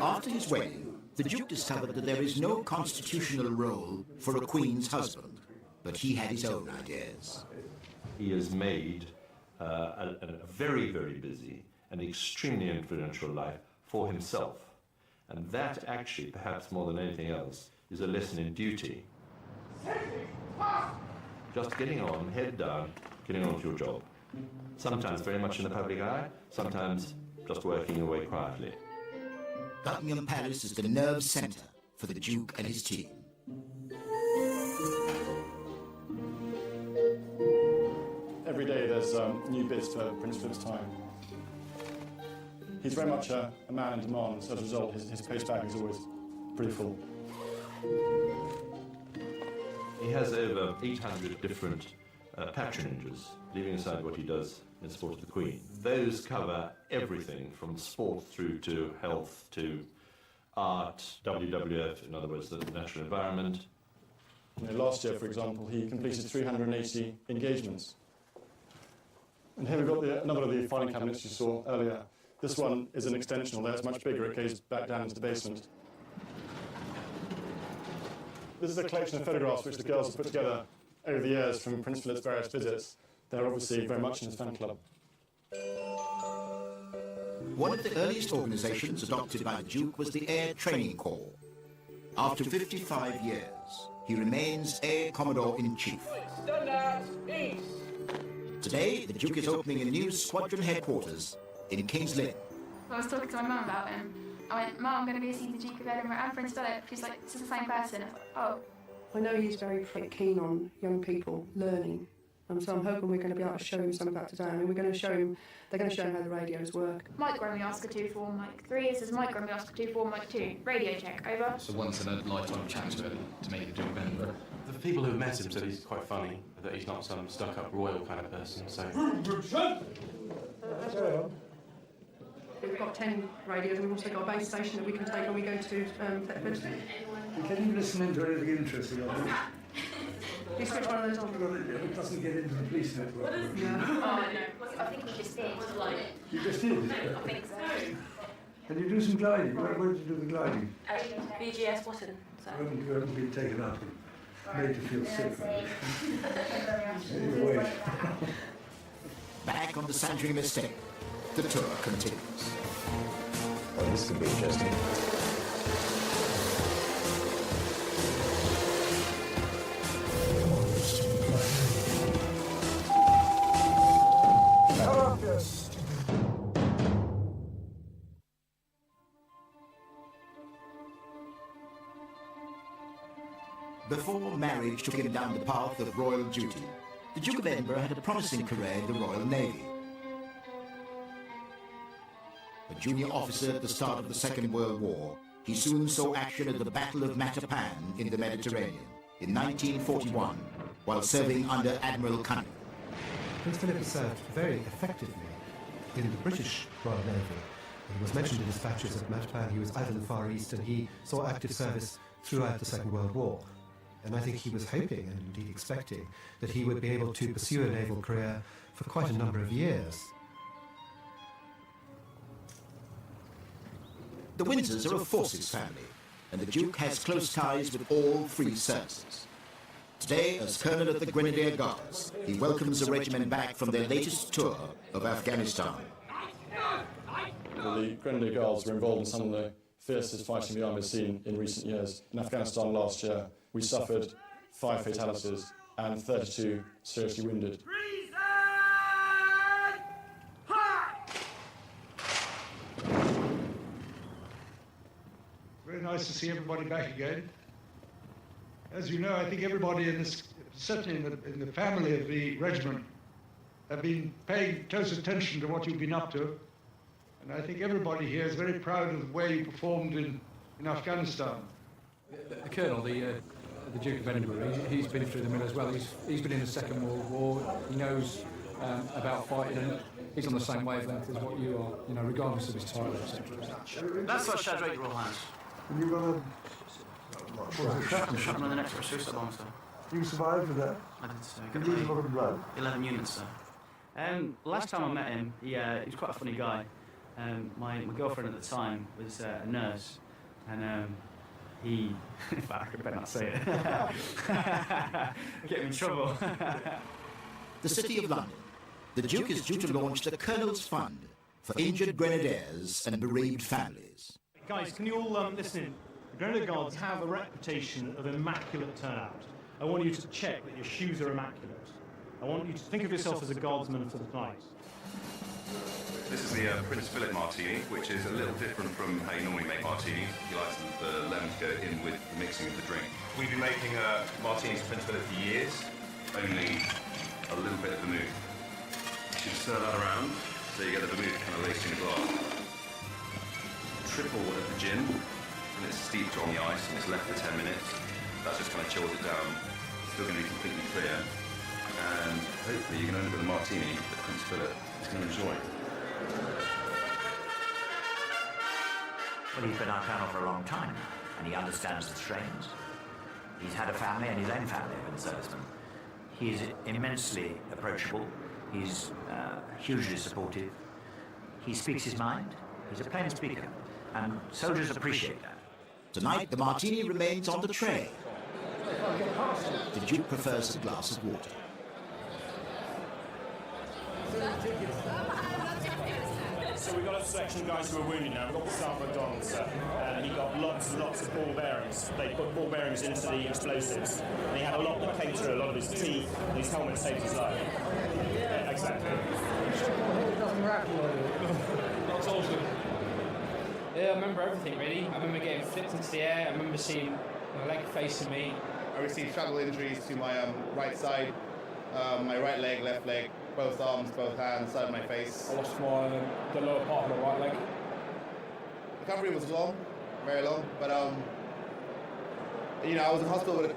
After his wedding, the Duke discovered that there is no constitutional role for a Queen's husband, but he had his own ideas. He has made a very, very busy and extremely influential life for himself. And that actually, perhaps more than anything else, is a lesson in duty. Just getting on, head down, getting on with your job. Sometimes very much in the public eye, sometimes just working away quietly. Buckingham Palace is the nerve centre for the Duke and his team. Every day there's new bits for Prince Philip's time. He's very much a man in demand, so as a result his post bag is always pretty full. He has over 800 different patronages, leaving aside what he does in support of the Queen. Those cover everything from sport through to health to art, WWF, in other words, the natural environment. Last year, for example, he completed 380 engagements. And here we've got a number of the filing cabinets you saw earlier. This one is an extension, although it's much bigger. It goes back down into the basement. This is a collection of photographs which the girls have put together over the years from Prince Philip's various visits. They're obviously very much in his fan club. One of the earliest organisations adopted by the Duke was the Air Training Corps. After 55 years, he remains Air Commodore-in-Chief. Today, the Duke is opening a new squadron headquarters in King's Lynn. I was talking to my mum about him. I went, Mum, I'm going to go see the Duke of Edinburgh and Prince Philip. She's like, this is the same person. I was like, oh. I know he's very keen on young people learning, and so I'm hoping we're going to be able to show him some of that today. I mean, they're going to show him how the radios work. Mike rang me Oscar 2 for Mike 3. It says Mike rang me Oscar 2 for Mike 2. Radio check, over. So once in a lifetime chance to make the Duke of Edinburgh. The people who have met him said he's quite funny, that he's not some stuck-up royal kind of person, so... We've got 10 radios, and we've also got a base station that we can take when we go to Thetford. Can you listen into anything interesting on this? You switch one of those on. It doesn't get into the police network. Yeah. Oh, no. I think he just did. You just did? I think so. Can you do some gliding? Where did you do the gliding? BGS Watton. So. You haven't been taken up and made to feel sick. Anyway. Back on the Sandringham estate, the tour continues. Well, this could be interesting. Before marriage took him down the path of royal duty, the Duke of Edinburgh had a promising career in the Royal Navy. A junior officer at the start of the Second World War, he soon saw action at the Battle of Matapan in the Mediterranean in 1941, while serving under Admiral Cunningham. Prince Philip served very effectively in the British Royal Navy. He was mentioned in dispatches at Matapan. He was out in the Far East, and he saw active service throughout the Second World War. And I think he was hoping, and indeed expecting, that he would be able to pursue a naval career for quite a number of years. The Windsors are a forces family, and the Duke has close ties with all three services. Today, as Colonel of the Grenadier Guards, he welcomes a regiment back from their latest tour of Afghanistan. The Grenadier Guards were involved in some of the fiercest fighting the army has seen in recent years. In Afghanistan last year, we suffered 5 fatalities and 32 seriously wounded. Very nice to see everybody back again. As you know, I think everybody in this, certainly in the family of the regiment, have been paying close attention to what you've been up to. And I think everybody here is very proud of the way you performed in Afghanistan. The Colonel, the Duke of Edinburgh, he's been through the mill as well. He's been in the Second World War. He knows about fighting, and he's on the same wavelength as what you are, you know, regardless of his title, etc. That's what Shadrach your hands. And you got a Shrapnel on the next suicide bomb, sir. You survived with that? I did, sir. You lose a lot of blood? 11 units, sir. Last time I met him, he was quite a funny guy. My girlfriend at the time was a nurse, and he... in fact, I better not say it. Get him in trouble. The City of London. The Duke is due to launch the Colonel's Fund for injured grenadiers and bereaved families. Guys, can you all listen in? The Grenadier Guards have a reputation of immaculate turnout. I want you to check that your shoes are immaculate. I want you to think of yourself as a guardsman for the night. This is the Prince Philip Martini, which is a little different from how you normally make martinis. He likes the lemon to go in with the mixing of the drink. We've been making martinis for Prince Philip for years, only a little bit of vermouth. You should stir that around so you get the vermouth kind of laced in the glass. Triple of the gin, and it's steeped on the ice and it's left for 10 minutes. That just kind of chills it down. It's still going to be completely clear. And hopefully you can end up with a martini for Prince Philip. he's going to enjoy. Well, he's been our colonel for a long time now, and he understands the strains. He's had a family and his own family have been servicemen. He's immensely approachable. He's hugely supportive. He speaks his mind. He's a plain speaker, and soldiers appreciate that. Tonight, the martini remains on the tray. The Duke prefers a glass of water. So we've got a selection of guys who are wounded now. We've got the Sergeant MacDonald, sir, and he got lots and lots of ball bearings. They put ball bearings into the explosives, and he had a lot that came through, a lot of his teeth, and his helmet saved his life. Yeah, exactly. That's awesome. Yeah, I remember everything, really. I remember getting flipped into the air. I remember seeing my leg facing me. I received shrapnel injuries to my right side, my right leg, left leg, both arms, both hands, side of my face. I lost the lower part of my right leg. Recovery was long, very long, but I was in hospital with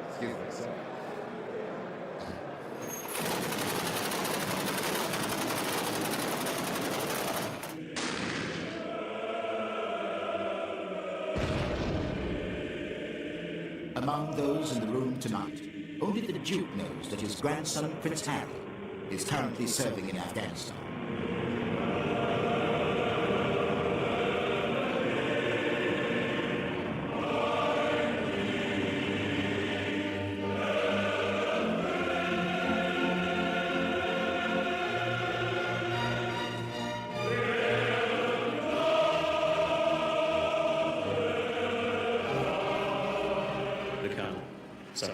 excuse me, sorry. Among those in the room tonight, only the Duke knows that his grandson, Prince Harry, is currently serving in Afghanistan. The Colonel. So.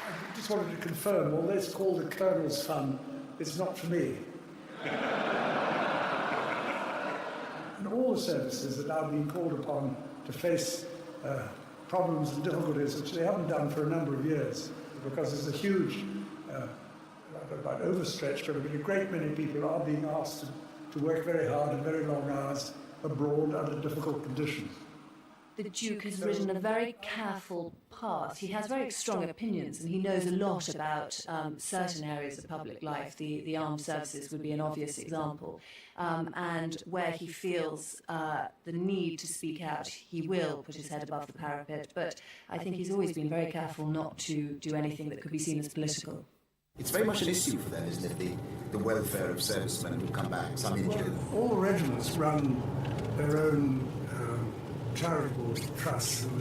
I just wanted to confirm, although it's called the Colonel's Fund, it's not for me. And all the services are now being called upon to face problems and difficulties which they haven't done for a number of years, because there's a huge, not overstretched, but a great many people are being asked to work very hard and very long hours abroad under difficult conditions. The Duke has ridden a very careful path. He has very strong opinions, and he knows a lot about certain areas of public life. The armed services would be an obvious example. And where he feels the need to speak out, he will put his head above the parapet. But I think he's always been very careful not to do anything that could be seen as political. It's very much an issue for them, isn't it? The welfare of servicemen who come back, some injured. All regiments run their own charitable trusts, and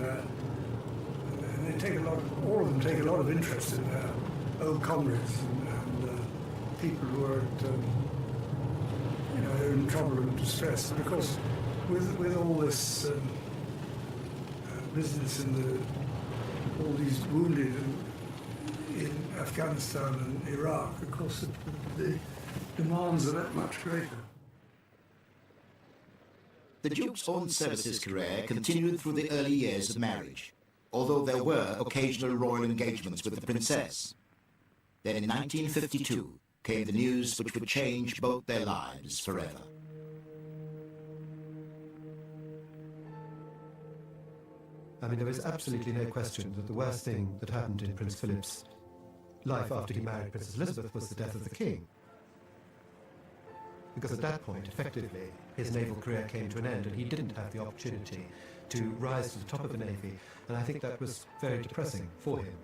they take all of them take a lot of interest in their old comrades and people who are in trouble and distress. But of course, with all this business in all these wounded in Afghanistan and Iraq, of course, the demands are that much greater. The Duke's own services career continued through the early years of marriage, although there were occasional royal engagements with the princess. Then in 1952 came the news which would change both their lives forever. I mean, there is absolutely no question that the worst thing that happened in Prince Philip's life after he married Princess Elizabeth was the death of the king. Because at that point, effectively, his naval career came to an end, and he didn't have the opportunity to rise to the top of the Navy, and I think that was very depressing for him.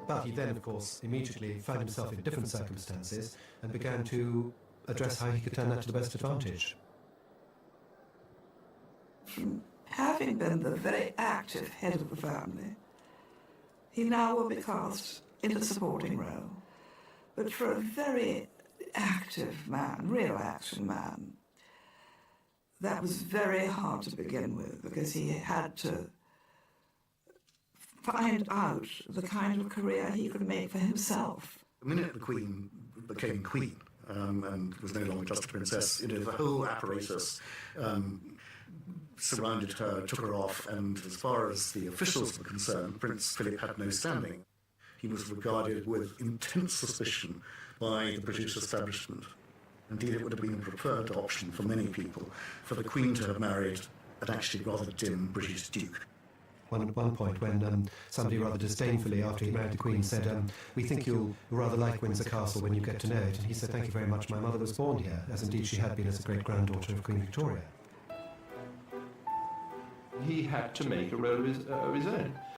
But he then, of course, immediately found himself in different circumstances and began to address how he could turn that to the best advantage. From having been the very active head of the family, he now will be cast in a supporting role. But for a very active man, real action man, that was very hard to begin with, because he had to find out the kind of career he could make for himself. The minute the Queen became Queen and was no longer just a princess, the whole apparatus surrounded her, took her off, and as far as the officials were concerned, Prince Philip had no standing. He was regarded with intense suspicion by the British establishment. Indeed, it would have been a preferred option for many people for the Queen to have married an actually rather dim British duke. At one point, when somebody rather disdainfully, after he married the Queen, said, "We think you'll rather like Windsor Castle when you get to know it," and he said, "Thank you very much, my mother was born here," as indeed she had been as a great-granddaughter of Queen Victoria. He had to make a road of his own.